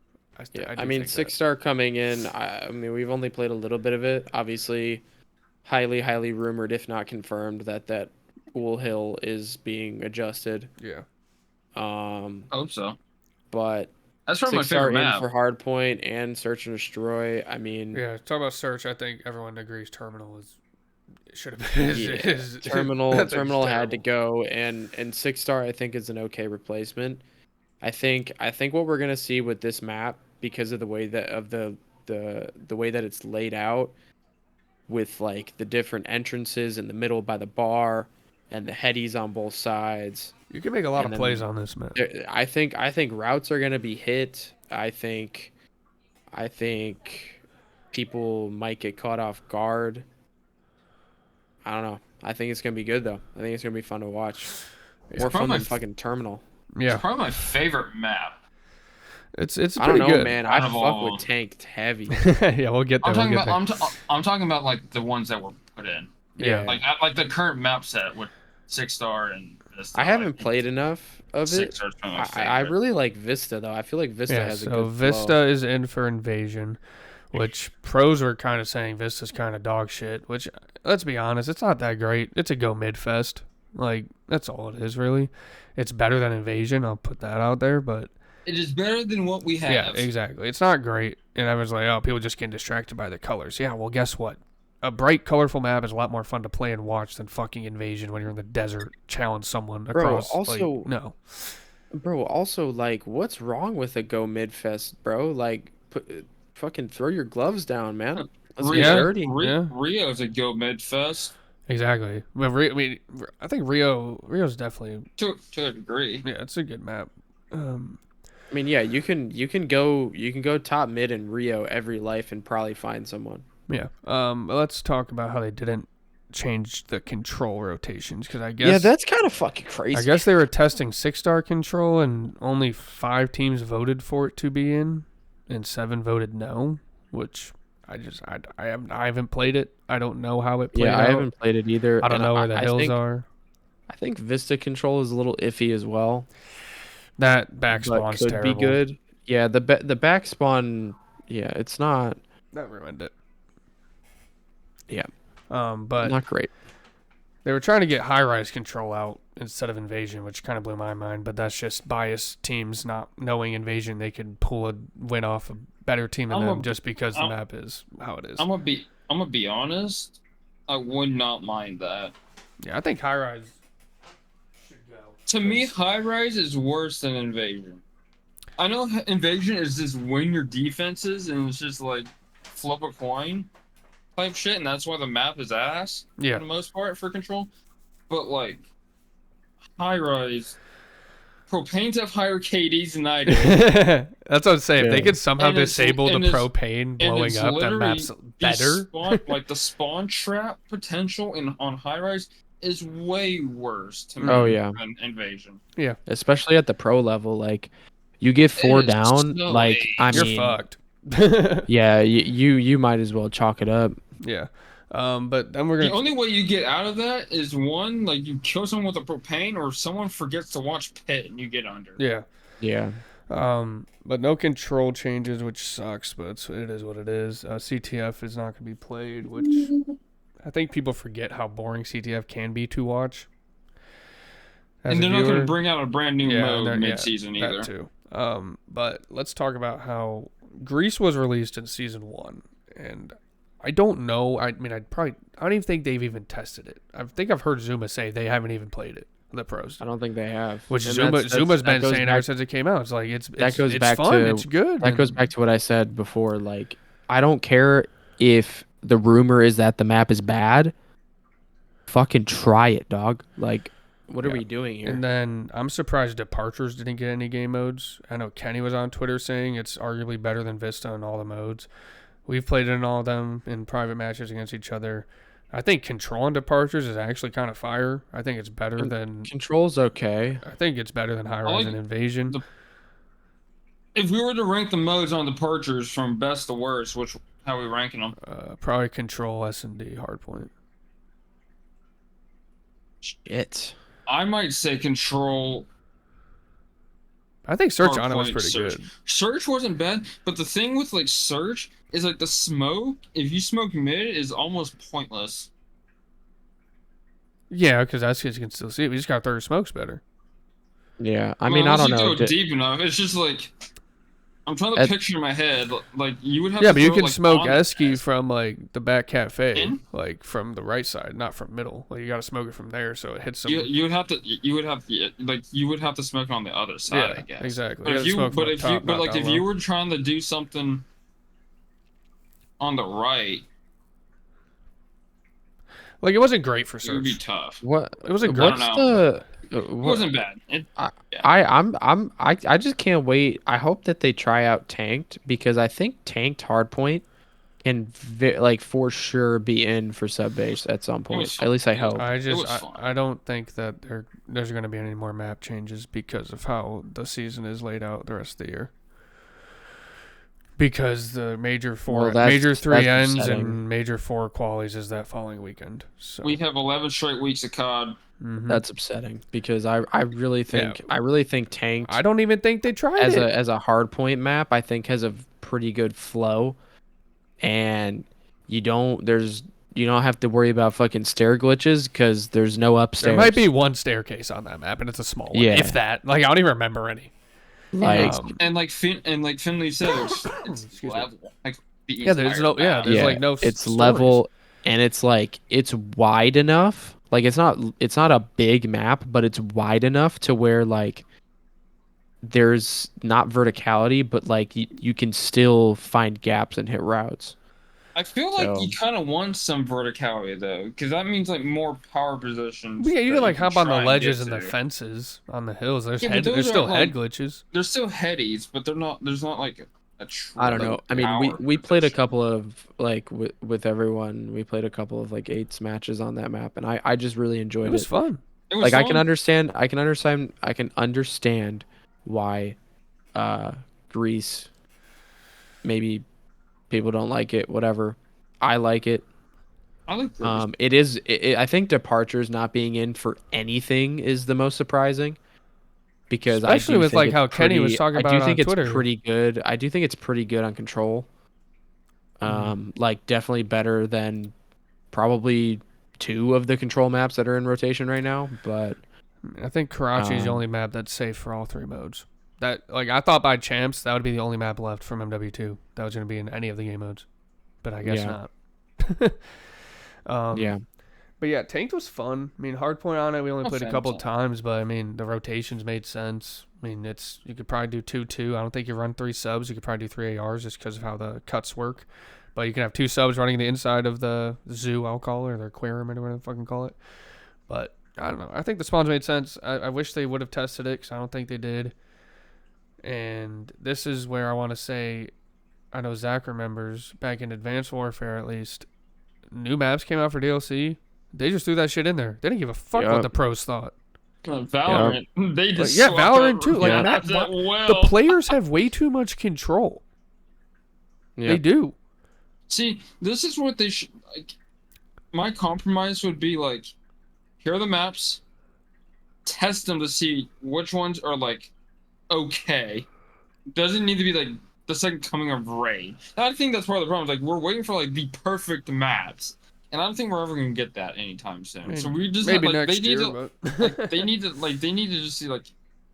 [SPEAKER 2] I mean, 6-star coming in. I mean, we've only played a little bit of it. Obviously, highly, highly rumored, if not confirmed, that Pool Hill is being adjusted.
[SPEAKER 1] Yeah.
[SPEAKER 3] I hope so.
[SPEAKER 2] But
[SPEAKER 3] that's probably my favorite map
[SPEAKER 2] for Hardpoint and Search and Destroy. I mean,
[SPEAKER 1] yeah. Talk about Search. I think everyone agrees Terminal should have been.
[SPEAKER 2] Terminal had to go, and 6-star I think is an okay replacement. I think what we're gonna see with this map, because of the way that the way that it's laid out, with like the different entrances in the middle by the bar and the headies on both sides.
[SPEAKER 1] You can make a lot of plays on this map.
[SPEAKER 2] I think routes are gonna be hit. I think people might get caught off guard. I don't know. I think it's gonna be good though. I think it's gonna be fun to watch. More fun than fucking Terminal.
[SPEAKER 1] Yeah,
[SPEAKER 3] it's probably my favorite map.
[SPEAKER 1] It's pretty
[SPEAKER 2] I don't know,
[SPEAKER 1] good.
[SPEAKER 2] Man. I fuck with tanked heavy.
[SPEAKER 1] Yeah, we'll get there.
[SPEAKER 3] I'm talking about like the ones that were put in.
[SPEAKER 1] Yeah,
[SPEAKER 3] like the current map set with 6-star and Vista.
[SPEAKER 2] I haven't played enough of it. I really like Vista though. I feel like Vista has a good
[SPEAKER 1] Vista
[SPEAKER 2] flow.
[SPEAKER 1] is in for Invasion. which pros were kind of saying Vista's kind of dog shit, which, let's be honest, it's not that great. It's a go mid-fest. Like, that's all it is, really. It's better than Invasion, I'll put that out there, but...
[SPEAKER 3] It is better than what we have.
[SPEAKER 1] Yeah, exactly. It's not great, and I was like, oh, people just get distracted by the colors. Yeah, well, guess what? A bright, colorful map is a lot more fun to play and watch than fucking Invasion when you're in the desert, challenge someone across.
[SPEAKER 2] Also,
[SPEAKER 1] no.
[SPEAKER 2] Bro, also, like, what's wrong with a go mid-fest, bro? Like, fucking throw your gloves down, man. Let's get dirty.
[SPEAKER 3] Rio's a go mid-fest.
[SPEAKER 1] Exactly. But I think Rio's definitely...
[SPEAKER 3] To a degree.
[SPEAKER 1] Yeah, it's a good map.
[SPEAKER 2] I mean, yeah, you can go top mid in Rio every life and probably find someone.
[SPEAKER 1] Yeah. Let's talk about how they didn't change the control rotations, because I guess...
[SPEAKER 2] Yeah, that's kind of fucking crazy.
[SPEAKER 1] I guess they were testing 6-star control and only 5 teams voted for it to be in, and 7 voted no, which I haven't played it. I don't know how it played out.
[SPEAKER 2] I haven't played it either.
[SPEAKER 1] I don't know where the hills are.
[SPEAKER 2] I think Vista control is a little iffy as well.
[SPEAKER 1] That back spawn's
[SPEAKER 2] could
[SPEAKER 1] terrible.
[SPEAKER 2] Be good. Yeah, the back spawn. Yeah, it's not.
[SPEAKER 1] That ruined it.
[SPEAKER 2] Yeah.
[SPEAKER 1] But
[SPEAKER 2] not great.
[SPEAKER 1] They were trying to get high-rise control out instead of Invasion, which kind of blew my mind. But that's just biased teams not knowing Invasion. They could pull a win off a better team than them just because the map is how it is.
[SPEAKER 3] I'm gonna be honest. I would not mind that.
[SPEAKER 1] Yeah, I think high-rise should go.
[SPEAKER 3] To me, high-rise is worse than Invasion. I know Invasion is just win your defenses and it's just like flip a coin type shit, and that's why the map is ass for the most part for control. But like high-rise, Propanes have higher KDs than I do.
[SPEAKER 1] That's what I'm saying. If they could somehow disable the Propane blowing up, that map's better.
[SPEAKER 3] Like the spawn trap potential on high-rise is way worse to me than Invasion.
[SPEAKER 1] Yeah,
[SPEAKER 2] especially at the pro level. Like, you get 4 down,
[SPEAKER 3] so
[SPEAKER 2] like
[SPEAKER 1] you're fucked.
[SPEAKER 2] Yeah, you might as well chalk it up.
[SPEAKER 1] Yeah. But then we're gonna...
[SPEAKER 3] The only way you get out of that is one, like you kill someone with a propane, or someone forgets to watch pit and you get under.
[SPEAKER 1] Yeah.
[SPEAKER 2] Yeah.
[SPEAKER 1] But no control changes, which sucks, but it is what it is. CTF is not gonna be played, which I think people forget how boring CTF can be to watch.
[SPEAKER 3] And they're not gonna bring out a brand new mode mid-season either.
[SPEAKER 1] That too. But let's talk about how Greece was released in season 1, and I don't know. I mean, I don't even think they've even tested it. I think I've heard Zuma say they haven't even played it. The pros.
[SPEAKER 2] I don't think they have.
[SPEAKER 1] Which Zuma's been saying ever since it came out. It's like it's fun. It's good.
[SPEAKER 2] That goes back to what I said before. Like, I don't care if the rumor is that the map is bad. Fucking try it, dog. Like, what are we doing here?
[SPEAKER 1] And then I'm surprised Departures didn't get any game modes. I know Kenny was on Twitter saying it's arguably better than Vista in all the modes. We've played it in all of them in private matches against each other. I think Control and Departures is actually kind of fire. I think it's better than...
[SPEAKER 2] Control's okay.
[SPEAKER 1] I think it's better than High-Rise and Invasion.
[SPEAKER 3] If we were to rank the modes on Departures from best to worst, how are we ranking them?
[SPEAKER 1] Probably Control, S&D, Hardpoint.
[SPEAKER 2] Shit.
[SPEAKER 3] I might say Control...
[SPEAKER 1] I think Search on it was pretty good.
[SPEAKER 3] Search wasn't bad, but the thing with like Search is like the smoke, if you smoke mid, is almost pointless.
[SPEAKER 1] Yeah, because that's because you can still see it. We just got to throw your smokes better.
[SPEAKER 2] Yeah, I mean, I don't know.
[SPEAKER 3] Go deep enough. It's just like I'm trying to picture in my head, like you would have.
[SPEAKER 1] Yeah,
[SPEAKER 3] to
[SPEAKER 1] but you
[SPEAKER 3] throw,
[SPEAKER 1] can
[SPEAKER 3] like,
[SPEAKER 1] smoke Esky from like the back cafe, like from the right side, not from middle. Like you got to smoke it from there, so it hits.
[SPEAKER 3] You would have to smoke it on the other side, I guess.
[SPEAKER 1] Exactly.
[SPEAKER 3] But if you were trying to do something on the right,
[SPEAKER 1] like it wasn't great for Search.
[SPEAKER 3] It would be tough.
[SPEAKER 2] What?
[SPEAKER 1] It wasn't great.
[SPEAKER 3] It wasn't bad.
[SPEAKER 2] I just can't wait. I hope that they try out Tanked, because I think Tanked Hardpoint can for sure be in for sub base at some point. At least I hope.
[SPEAKER 1] I don't think that there's going to be any more map changes because of how the season is laid out the rest of the year. Because the major 3 ends
[SPEAKER 2] upsetting.
[SPEAKER 1] and major 4 qualies is that following weekend. So
[SPEAKER 3] we have 11 straight weeks of COD.
[SPEAKER 1] Mm-hmm.
[SPEAKER 2] That's upsetting, because I really think Tanked.
[SPEAKER 1] I don't even think they tried
[SPEAKER 2] as a hard point map. I think has a pretty good flow. and you don't have to worry about fucking stair glitches because there's no upstairs.
[SPEAKER 1] There might be one staircase on that map, and it's a small one, if that. Like, I don't even remember any.
[SPEAKER 2] Like
[SPEAKER 3] like Finley said, it's level. Like
[SPEAKER 1] there's like no.
[SPEAKER 2] It's
[SPEAKER 1] stories.
[SPEAKER 2] level, and it's like it's wide enough. Like it's not a big map, but it's wide enough to where like there's not verticality, but like you can still find gaps and hit routes.
[SPEAKER 3] I feel like you kind of want some verticality though, because that means like more power positions.
[SPEAKER 1] Yeah, you can like hop on the ledges and the fences on the hills. There's still head glitches.
[SPEAKER 3] There's still headies, but they're not. There's not like a true.
[SPEAKER 2] I don't know. I mean, we played a couple of like with everyone. We played a couple of like 8s matches on that map, and I just really enjoyed it.
[SPEAKER 1] It was fun.
[SPEAKER 3] It was
[SPEAKER 2] like
[SPEAKER 3] fun.
[SPEAKER 2] I can understand why Greece maybe people don't like it, whatever. I like it.
[SPEAKER 3] I like Greece.
[SPEAKER 2] It is I think departures not being in for anything is the most surprising, because
[SPEAKER 1] especially with like how Kenny was talking about on Twitter.
[SPEAKER 2] I do think it's pretty good. I do think it's pretty good on control. Like definitely better than probably 2 of the control maps that are in rotation right now, but
[SPEAKER 1] I think Karachi is the only map that's safe for all 3 modes. That like I thought by champs that would be the only map left from MW2 that was going to be in any of the game modes, but I guess not.
[SPEAKER 2] Yeah.
[SPEAKER 1] But yeah, Tanked was fun. I mean, Hardpoint on it, we only played a couple of times, but I mean, the rotations made sense. I mean, you could probably do 2-2. I don't think you run 3 subs. You could probably do 3 ARs just because of how the cuts work. But you can have 2 subs running the inside of the zoo, I'll call it, or the aquarium, or whatever the fucking call it. But I don't know. I think the spawns made sense. I wish they would have tested it because I don't think they did. And this is where I want to say, I know Zach remembers, back in Advanced Warfare at least, new maps came out for DLC. They just threw that shit in there. They didn't give a fuck what the pros thought.
[SPEAKER 3] Valorant, they just
[SPEAKER 1] Valorant too. Like the players have way too much control. Yeah. They do.
[SPEAKER 3] See, this is what they should like. My compromise would be like, here are the maps. Test them to see which ones are like okay. Doesn't need to be like the second coming of Raid. I think that's part of the problem. Like we're waiting for like the perfect maps. And I don't think we're ever gonna get that anytime soon. So we just
[SPEAKER 1] maybe
[SPEAKER 3] have, like,
[SPEAKER 1] next year.
[SPEAKER 3] They need to just see like,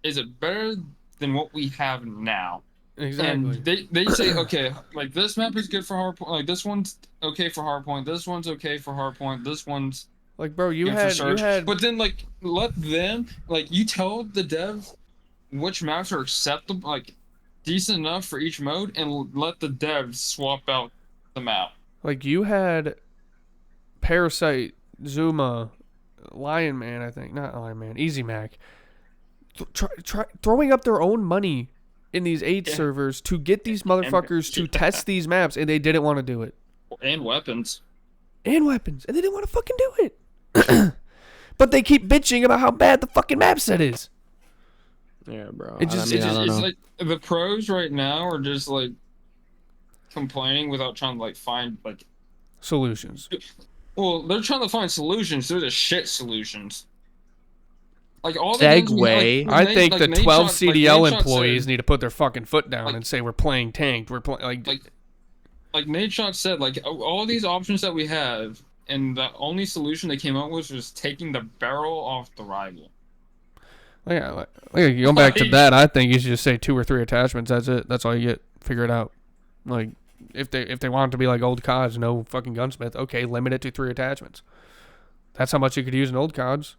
[SPEAKER 3] is it better than what we have now?
[SPEAKER 1] Exactly.
[SPEAKER 3] And they say okay, like this map is good for hardpoint. Like this one's okay for hardpoint. This one's okay for hardpoint. This one's
[SPEAKER 1] like, bro, you had.
[SPEAKER 3] But then like let them like you tell the devs which maps are acceptable, like decent enough for each mode, and let the devs swap out the map.
[SPEAKER 1] Like you had Parasite, Zuma, Lion Man, I think. Not Lion Man, Easy Mac. Try throwing up their own money in these 8 servers to get these motherfuckers to test these maps, and they didn't want to do it.
[SPEAKER 3] And weapons.
[SPEAKER 1] And they didn't want to fucking do it. But they keep bitching about how bad the fucking map set is.
[SPEAKER 2] Yeah, bro.
[SPEAKER 1] It's
[SPEAKER 3] like the pros right now are just like complaining without trying to like find like
[SPEAKER 1] solutions.
[SPEAKER 3] Well, they're trying to find solutions. They're the shit solutions. Like all
[SPEAKER 2] the segue.
[SPEAKER 1] I think the 12 CDL employees need to put their fucking foot down and say we're playing tanked. We're playing
[SPEAKER 3] like Nate Shot said. Like all these options that we have, and the only solution they came up with was taking the barrel off the rival.
[SPEAKER 1] Yeah, going back to that, I think you should just say 2 or 3 attachments. That's it. That's all you get. Figure it out. Like if they want it to be like old CODs, no fucking gunsmith. Okay, limit it to 3 attachments. That's how much you could use in old CODs.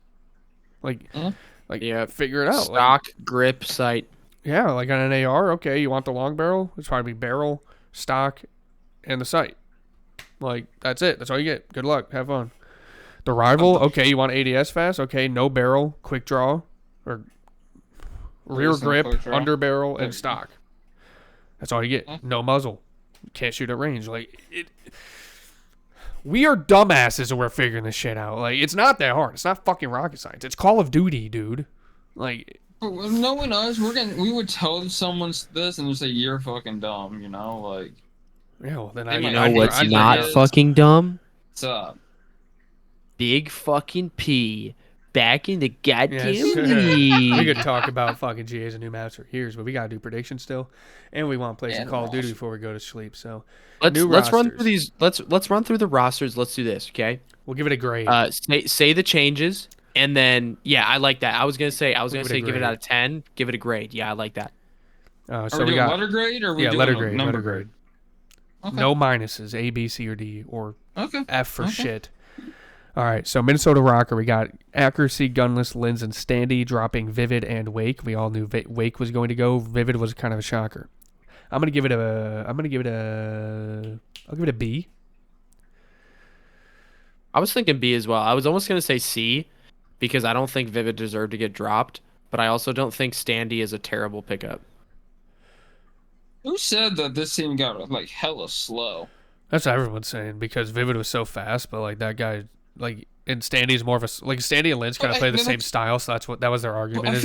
[SPEAKER 1] Figure it out.
[SPEAKER 2] Stock, grip, sight.
[SPEAKER 1] Yeah, like on an AR, okay, you want the long barrel? It's probably barrel, stock, and the sight. Like, that's it. That's all you get. Good luck. Have fun. The rival, okay, you want ADS fast? Okay, no barrel, quick draw, or rear grip, under barrel, and stock. That's all you get. No muzzle. Can't shoot at range. Like, we are dumbasses and we're figuring this shit out. Like, it's not that hard. It's not fucking rocket science. It's Call of Duty, dude. Like,
[SPEAKER 3] knowing us, we would tell someone this and just say you're fucking dumb, you know, like.
[SPEAKER 1] Yeah, well, then
[SPEAKER 2] you know what's not fucking dumb?
[SPEAKER 3] What's up?
[SPEAKER 2] Big fucking P back in the goddamn
[SPEAKER 1] Yes.
[SPEAKER 2] league.
[SPEAKER 1] We could talk about fucking GAs and new maps for years, but we gotta do predictions still, and we want to play some Call of Duty before we go to sleep. So
[SPEAKER 2] let's run through these. Let's run through the rosters. Let's do this, okay?
[SPEAKER 1] We'll give it a grade.
[SPEAKER 2] Say the changes, and then I like that. I was gonna say give it out of 10. Give it a grade. Yeah, I like that.
[SPEAKER 1] So
[SPEAKER 3] are we
[SPEAKER 1] got
[SPEAKER 3] letter grade or we
[SPEAKER 1] letter grade.
[SPEAKER 3] number
[SPEAKER 1] Letter grade.
[SPEAKER 3] Okay.
[SPEAKER 1] No minuses. A, B, C, or D, or
[SPEAKER 3] Okay.
[SPEAKER 1] F for shit. All right, so Minnesota Rocker, we got Accuracy, Gunless, Lens, and Standy dropping Vivid and Wake. We all knew Wake was going to go. Vivid was kind of a shocker. I'll give it a B.
[SPEAKER 2] I was thinking B as well. I was almost gonna say C, because I don't think Vivid deserved to get dropped, but I also don't think Standy is a terrible pickup.
[SPEAKER 3] Who said that this team got like hella slow?
[SPEAKER 1] That's what everyone's saying because Vivid was so fast, but like that guy, like, and Standy's more of a Standy and Lens kind of play the same style, so that was their argument.
[SPEAKER 3] I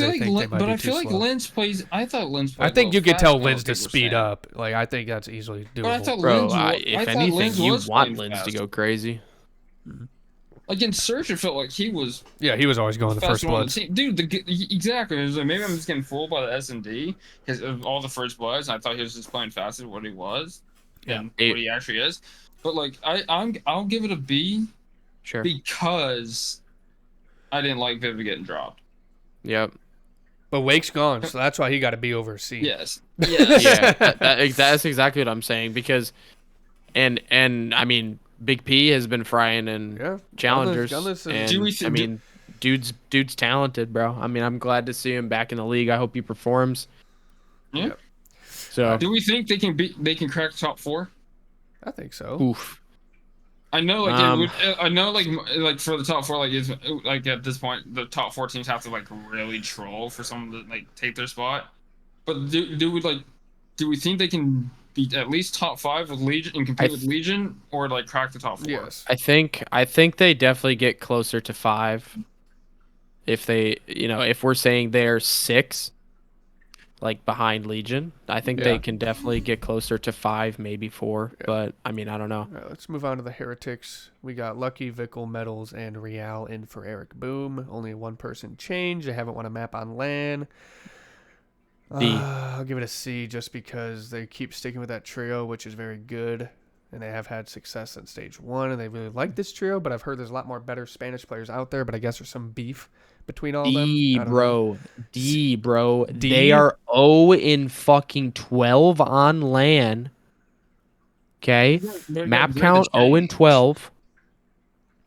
[SPEAKER 3] feel like Lens plays. I thought Lens played.
[SPEAKER 1] I think you could tell Lens to speed up. Like I think that's easily doable.
[SPEAKER 3] But I thought
[SPEAKER 2] if anything, you want Lens to go crazy.
[SPEAKER 3] Like in Search, it felt like he was.
[SPEAKER 1] Yeah, he was always going the first bloods.
[SPEAKER 3] Dude, exactly. It was like, maybe I'm just getting fooled by the S&D because of all the first bloods. And I thought he was just playing fast as what he was, and what he actually is. But like, I'll give it a B.
[SPEAKER 2] Sure.
[SPEAKER 3] Because I didn't like Vivid getting dropped.
[SPEAKER 2] Yep.
[SPEAKER 1] But Wake's gone, so that's why he got to be over C.
[SPEAKER 3] Yes.
[SPEAKER 2] Yeah. That's exactly what I'm saying because, and I mean, Big P has been frying in challengers, and dude's talented, bro. I mean, I'm glad to see him back in the league. I hope he performs.
[SPEAKER 3] Yeah.
[SPEAKER 2] Yep. So,
[SPEAKER 3] do we think they can crack top 4?
[SPEAKER 1] I think so.
[SPEAKER 2] Oof.
[SPEAKER 3] I know, like for the top 4, like it's like at this point, the top 4 teams have to like really troll for someone to like take their spot. But do we think they can be at least top 5 with Legion and compete with Legion, or like crack the top 4?
[SPEAKER 1] Yes.
[SPEAKER 2] I think they definitely get closer to 5. If they, if we're saying they're 6, like behind Legion, I think they can definitely get closer to 5, maybe 4. Yeah. But I mean, I don't know.
[SPEAKER 1] All right, let's move on to the Heretics. We got Lucky, Vickle, Metals, and Real in for Eric Boom. Only a 1-person change. They haven't won a map on LAN. I'll give it a C just because they keep sticking with that trio, which is very good. And they have had success in stage 1, and they really like this trio. But I've heard there's a lot more better Spanish players out there. But I guess there's some beef between all of them.
[SPEAKER 2] D, bro. They are 0-12 on LAN. Okay? Map count 0-12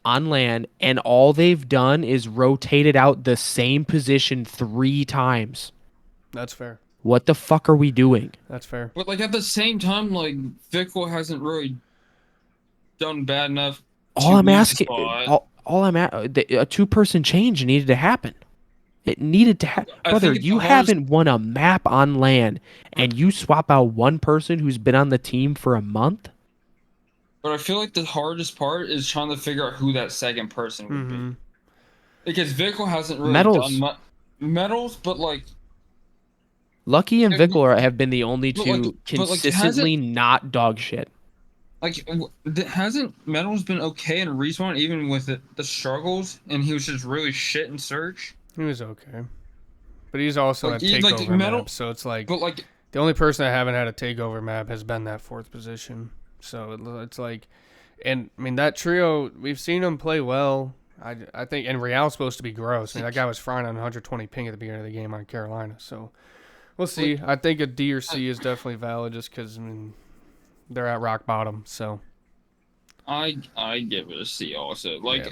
[SPEAKER 2] on LAN, and all they've done is rotated out the same position 3 times.
[SPEAKER 1] That's fair.
[SPEAKER 2] What the fuck are we doing?
[SPEAKER 1] That's fair.
[SPEAKER 3] But like at the same time, like Vickle hasn't really done bad enough.
[SPEAKER 2] All I'm asking, a 2-person change needed to happen. It needed to happen. Brother, you haven't won a map on LAN, and you swap out 1 person who's been on the team for a month?
[SPEAKER 3] But I feel like the hardest part is trying to figure out who that second person would be. Because Vickle hasn't really done Metals, but like...
[SPEAKER 2] Lucky and Vickle have been the only two consistently not dog shit.
[SPEAKER 3] Like, hasn't Metals been okay in Respawn, even with the struggles, and he was just really shit in Search?
[SPEAKER 1] He was okay. But he's also had takeover map, so it's like...
[SPEAKER 3] But like...
[SPEAKER 1] The only person that haven't had a takeover map has been that 4th position. So it's like... And, I mean, that trio, we've seen them play well. I think... And Real's supposed to be gross. I mean, that guy was frying on 120 ping at the beginning of the game on Carolina, so... We'll see. I think a D or C is definitely valid just because, I mean, they're at rock bottom, so...
[SPEAKER 3] I give it a C also. Like,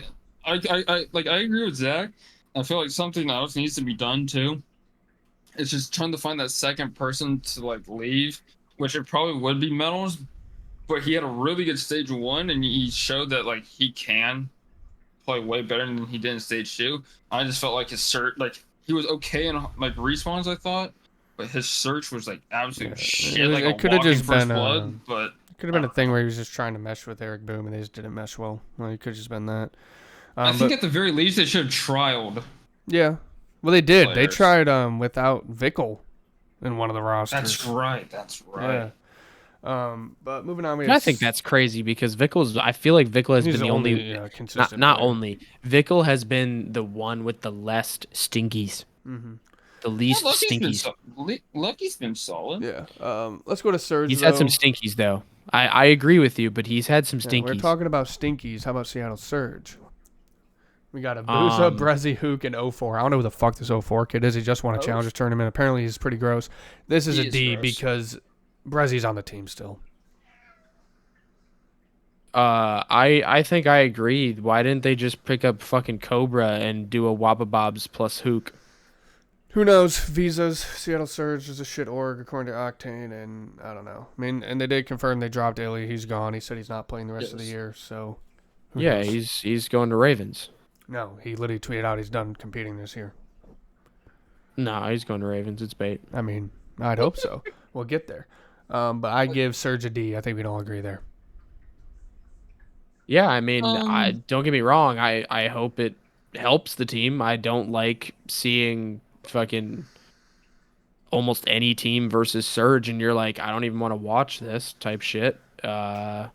[SPEAKER 3] I agree with Zach. I feel like something else needs to be done too. It's just trying to find that second person to like leave, which it probably would be Metals, but he had a really good stage 1, and he showed that like he can play way better than he did in stage 2. I just felt like his Search, like he was okay in like respawns, I thought, but his Search was like absolute shit. Like
[SPEAKER 1] it could have just been
[SPEAKER 3] but
[SPEAKER 1] it could have been a thing where he was just trying to mesh with Eric Boom, and they just didn't mesh well. Well, it could have just been that.
[SPEAKER 3] I think at the very least they should have trialed.
[SPEAKER 1] Yeah. Well, they did.
[SPEAKER 3] Players.
[SPEAKER 1] They tried without Vickle in one of the rosters.
[SPEAKER 3] That's right.
[SPEAKER 1] Yeah. But moving on,
[SPEAKER 2] I think that's crazy because I feel like Vickle has been the only
[SPEAKER 1] consistent.
[SPEAKER 2] Not only Vickle has been the one with the least stinkies.
[SPEAKER 1] Mm-hmm.
[SPEAKER 2] The least stinkies.
[SPEAKER 3] Lucky's been solid.
[SPEAKER 1] Yeah. Let's go to Surge.
[SPEAKER 2] He's had some stinkies though. I agree with you, but he's had some stinkies.
[SPEAKER 1] We're talking about stinkies. How about Seattle Surge? We got a Booza, Brezzy, Hook, and 04. I don't know who the fuck this 04 kid is. He just won a Challengers tournament. Apparently, he's pretty gross. This is a D because Brezzy's on the team still.
[SPEAKER 2] I think I agree. Why didn't they just pick up fucking Cobra and do a Wababobs plus Hook?
[SPEAKER 1] Who knows? Visas, Seattle Surge is a shit org according to Octane, and I don't know. I mean, and they did confirm they dropped Illy. He's gone. He said he's not playing the rest of the year. So,
[SPEAKER 2] yeah, he's going to Ravens.
[SPEAKER 1] No, he literally tweeted out he's done competing this year.
[SPEAKER 2] No, he's going to Ravens. It's bait.
[SPEAKER 1] I mean, I'd hope so. We'll get there. But I give Surge a D. I think we don't agree there.
[SPEAKER 2] Yeah, I mean, don't get me wrong. I hope it helps the team. I don't like seeing fucking almost any team versus Surge, and you're like, I don't even want to watch this type shit. I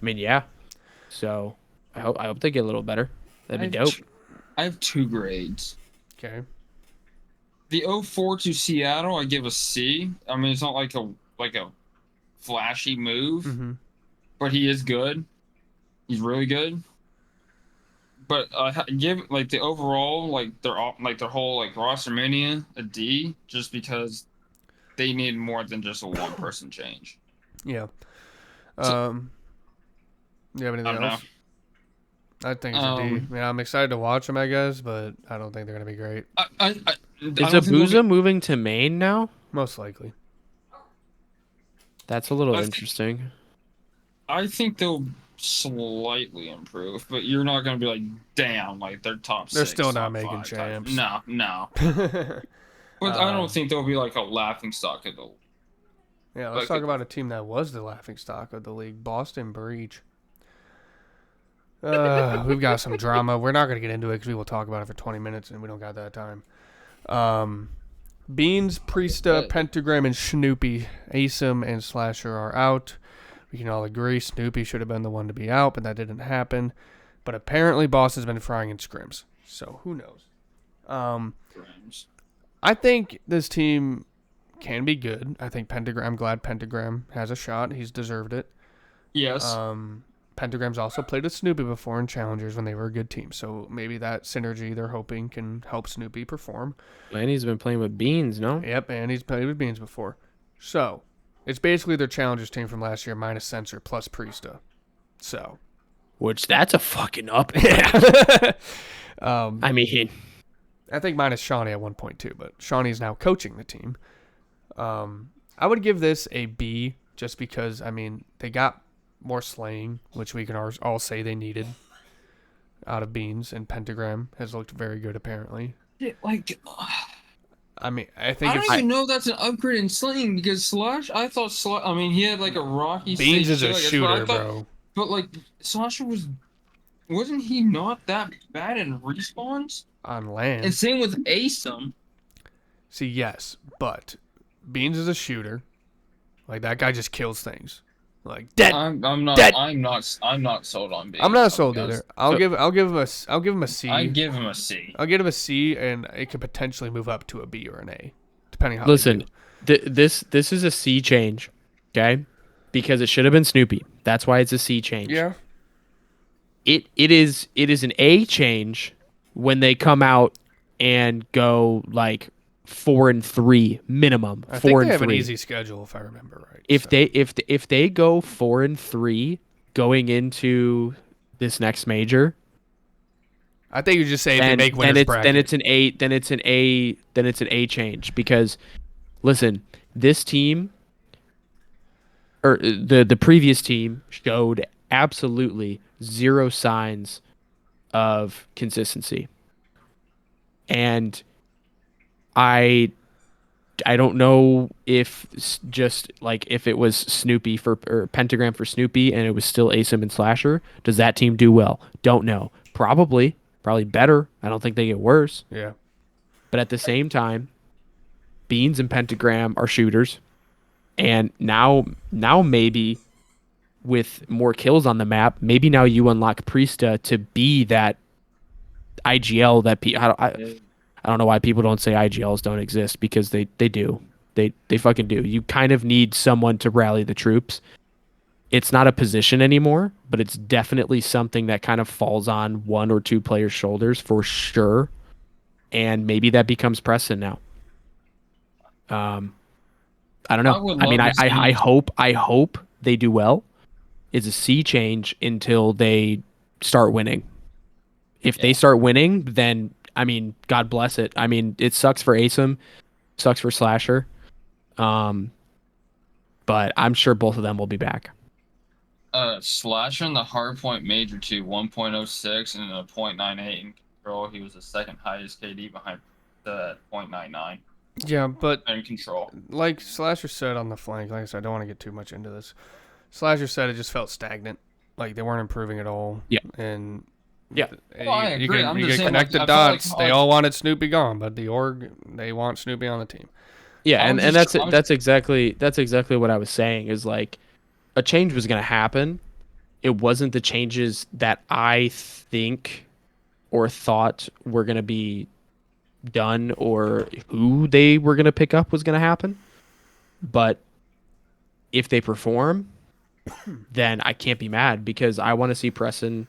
[SPEAKER 2] mean, yeah. So I hope they get a little better. That'd be dope.
[SPEAKER 3] I have 2 grades.
[SPEAKER 1] Okay.
[SPEAKER 3] The 04 to Seattle, I give a C. I mean, it's not like a flashy move, but he is good. He's really good. But give like the overall their whole ROSTERMANIA a D, just because they need more than just a 1-person change.
[SPEAKER 1] Yeah.
[SPEAKER 3] So,
[SPEAKER 1] you have anything else? I think it's a D. Yeah, I'm excited to watch them, I guess, but I don't think they're gonna be great.
[SPEAKER 2] Is Abuza moving to Maine now?
[SPEAKER 1] Most likely.
[SPEAKER 2] That's a little interesting.
[SPEAKER 3] I think they'll slightly improve, but you're not gonna be like, damn, like they're top 6.
[SPEAKER 1] They're still not making
[SPEAKER 3] 5,
[SPEAKER 1] champs.
[SPEAKER 3] No. But I don't think they'll be like a laughing stock at the.
[SPEAKER 1] Yeah, let's talk about a team that was the laughing stock of the league, Boston Breach. We've got some drama. We're not going to get into it because we will talk about it for 20 minutes, and we don't got that time. Beans, Priesta, Pentagram, and Snoopy, Asim, and Slasher are out. We can all agree Snoopy should have been the one to be out, but that didn't happen. But apparently Boston's been frying in scrims, so who knows? I think this team can be good. I think I'm glad Pentagram has a shot. He's deserved it.
[SPEAKER 3] Yes.
[SPEAKER 1] Pentagram's also played with Snoopy before in Challengers when they were a good team, so maybe that synergy they're hoping can help Snoopy perform.
[SPEAKER 2] And he's been playing with Beans, no?
[SPEAKER 1] Yep, and he's played with Beans before. So, it's basically their Challengers team from last year minus Censor plus Priesta. So.
[SPEAKER 2] Which, that's a fucking up.
[SPEAKER 1] Yeah.
[SPEAKER 2] I mean.
[SPEAKER 1] I think minus Shawnee at 1.2, but Shawnee's now coaching the team. I would give this a B just because, I mean, they got more slaying, which we can all say they needed out of Beans, and Pentagram has looked very good apparently.
[SPEAKER 3] Yeah,
[SPEAKER 1] I mean, I think
[SPEAKER 3] I don't even know if that's an upgrade in slaying because Slash. I thought Slash. I mean, he had like a rocky.
[SPEAKER 1] Beans is a shooter, bro.
[SPEAKER 3] But like Slasher wasn't he not that bad in respawns
[SPEAKER 1] on land?
[SPEAKER 3] And same with Asim.
[SPEAKER 1] See, yes, but Beans is a shooter. Like that guy just kills things. Like dead.
[SPEAKER 3] I'm not.
[SPEAKER 1] Dead.
[SPEAKER 3] I'm not sold on Beans.
[SPEAKER 1] I'm not sold either. I'll give him a C.
[SPEAKER 3] I give him a C.
[SPEAKER 1] I'll give him a C, and it could potentially move up to a B or an A, depending how.
[SPEAKER 2] Listen, this is a C change, okay? Because it should have been Snoopy. That's why it's a C change.
[SPEAKER 1] Yeah.
[SPEAKER 2] It is an A change when they come out and go like 4-3 minimum.
[SPEAKER 1] I
[SPEAKER 2] 4
[SPEAKER 1] think
[SPEAKER 2] and
[SPEAKER 1] they have
[SPEAKER 2] 3.
[SPEAKER 1] an easy schedule if I remember right.
[SPEAKER 2] If they go 4-3 going into this next major,
[SPEAKER 1] I think you just say they make winners bracket.
[SPEAKER 2] Then it's an A change because listen, this team or the previous team showed absolutely zero signs of consistency. And I don't know if just like if it was Snoopy or Pentagram for Snoopy and it was still Asim and Slasher. Does that team do well? Don't know. Probably better. I don't think they get worse.
[SPEAKER 1] Yeah.
[SPEAKER 2] But at the same time, Beans and Pentagram are shooters. And now maybe with more kills on the map, maybe now you unlock Priesta to be that IGL that I don't know why people don't say IGLs don't exist, because they do. They fucking do. You kind of need someone to rally the troops. It's not a position anymore, but it's definitely something that kind of falls on one or two players' shoulders for sure. And maybe that becomes Preston now. I don't know. I mean, I hope they do well. It's a sea change until they start winning. If they start winning, then I mean, God bless it. I mean, it sucks for ASIM, sucks for Slasher, but I'm sure both of them will be back.
[SPEAKER 3] Slasher in the hardpoint major 2, 1.06 and a 0.98 in control. He was the second highest KD behind the 0.99.
[SPEAKER 1] Yeah, but
[SPEAKER 3] in control.
[SPEAKER 1] Like Slasher said on the flank, like I said, I don't want to get too much into this. Slasher said it just felt stagnant. Like they weren't improving at all.
[SPEAKER 2] Yeah.
[SPEAKER 1] And
[SPEAKER 2] yeah,
[SPEAKER 3] I agree.
[SPEAKER 1] You can connect the dots. Like, they all wanted Snoopy gone, but the org, they want Snoopy on the team.
[SPEAKER 2] Yeah, and that's exactly what I was saying, is like a change was going to happen. It wasn't the changes that I think or thought were going to be done or who they were going to pick up was going to happen. But if they perform, then I can't be mad, because I want to see Preston.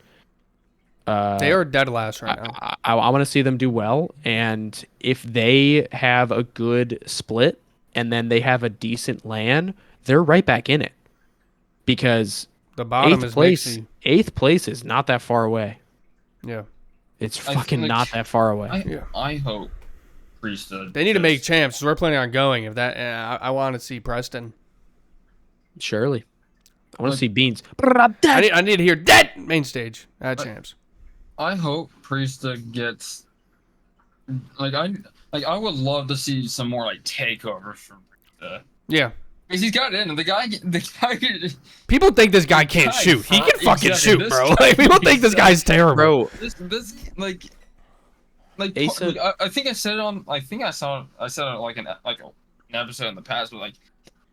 [SPEAKER 1] They are dead last right now.
[SPEAKER 2] I want to see them do well, and if they have a good split and then they have a decent LAN, they're right back in it. Because
[SPEAKER 1] the bottom
[SPEAKER 2] eighth place is not that far away.
[SPEAKER 1] Yeah,
[SPEAKER 2] it's fucking not that far away.
[SPEAKER 3] I hope Priesta.
[SPEAKER 1] They need to make champs. So we're planning on going. If that, I want to see Preston.
[SPEAKER 2] Surely, I want to see Beans.
[SPEAKER 1] I need to hear that main stage at champs.
[SPEAKER 3] I hope Priesta gets I would love to see some more like takeovers from Priesta.
[SPEAKER 1] Yeah.
[SPEAKER 3] Because he's got it in. The guy.
[SPEAKER 1] People think this guy can't shoot. He can fucking shoot, bro. Like, people think this guy's terrible.
[SPEAKER 2] Bro,
[SPEAKER 3] this I think I said it on. I think I saw it like an episode in the past, but like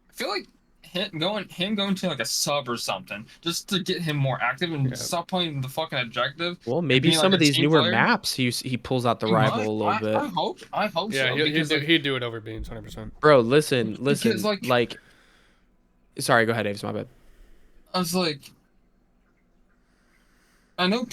[SPEAKER 3] I feel like him going to like a sub or something just to get him more active and stop playing the fucking objective.
[SPEAKER 2] Well, maybe some of these newer maps he pulls out the rival a little bit.
[SPEAKER 3] I hope
[SPEAKER 1] yeah,
[SPEAKER 3] so.
[SPEAKER 1] He'd do it over Beans 100%.
[SPEAKER 2] Bro, listen. Like, sorry, go ahead, Aves. My bad.
[SPEAKER 3] I was like, I know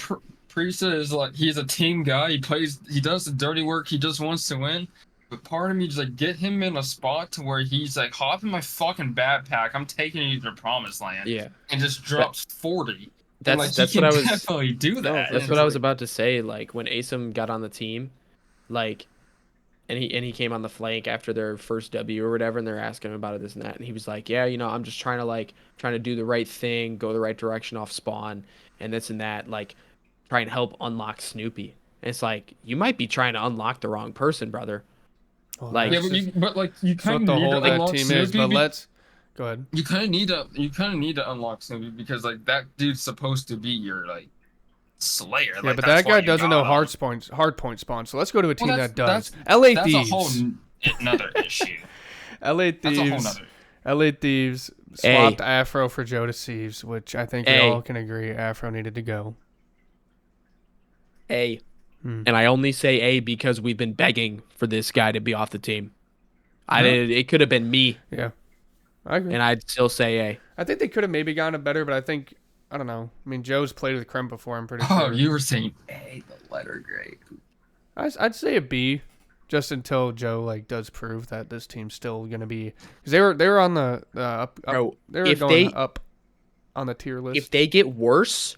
[SPEAKER 3] Priesta is like, he's a team guy. He does the dirty work. He just wants to win. But part of me just like, get him in a spot to where he's like, hop in my fucking backpack. I'm taking you to the promised land.
[SPEAKER 2] Yeah.
[SPEAKER 3] And just drops 40.
[SPEAKER 2] That's
[SPEAKER 3] what I was definitely do that.
[SPEAKER 2] That's what I was about to say. Like when ASIM got on the team, like, and he came on the flank after their first W or whatever, and they're asking him about it, this and that, and he was like, yeah, I'm just trying to do the right thing, go the right direction off spawn, and this and that, like, try and help unlock Snoopy. And it's like, you might be trying to unlock the wrong person, brother.
[SPEAKER 1] Well,
[SPEAKER 3] like, you kind of need to unlock Snoopy.
[SPEAKER 1] But let's go ahead.
[SPEAKER 3] You kind of need to unlock Snoopy because like that dude's supposed to be your like slayer.
[SPEAKER 1] Yeah,
[SPEAKER 3] like,
[SPEAKER 1] but that guy doesn't know hard point spawn. So let's go to a team that does. LA Thieves.
[SPEAKER 3] That's a whole another issue.
[SPEAKER 1] LA Thieves. That's a whole nother. LA Thieves swapped Afro for Joe Deceives, which I think we all can agree Afro needed to go.
[SPEAKER 2] And I only say A because we've been begging for this guy to be off the team. It could have been me.
[SPEAKER 1] Yeah, I agree.
[SPEAKER 2] And I'd still say A.
[SPEAKER 1] I think they could have maybe gotten it better, but I don't know. I mean, Joe's played with Krem before. I'm pretty sure.
[SPEAKER 3] Oh, you were saying A, the letter grade.
[SPEAKER 1] I'd say a B, just until Joe like does prove that this team's still gonna be, because they were on the up.
[SPEAKER 2] Bro,
[SPEAKER 1] they were going up on the tier list.
[SPEAKER 2] If they get worse,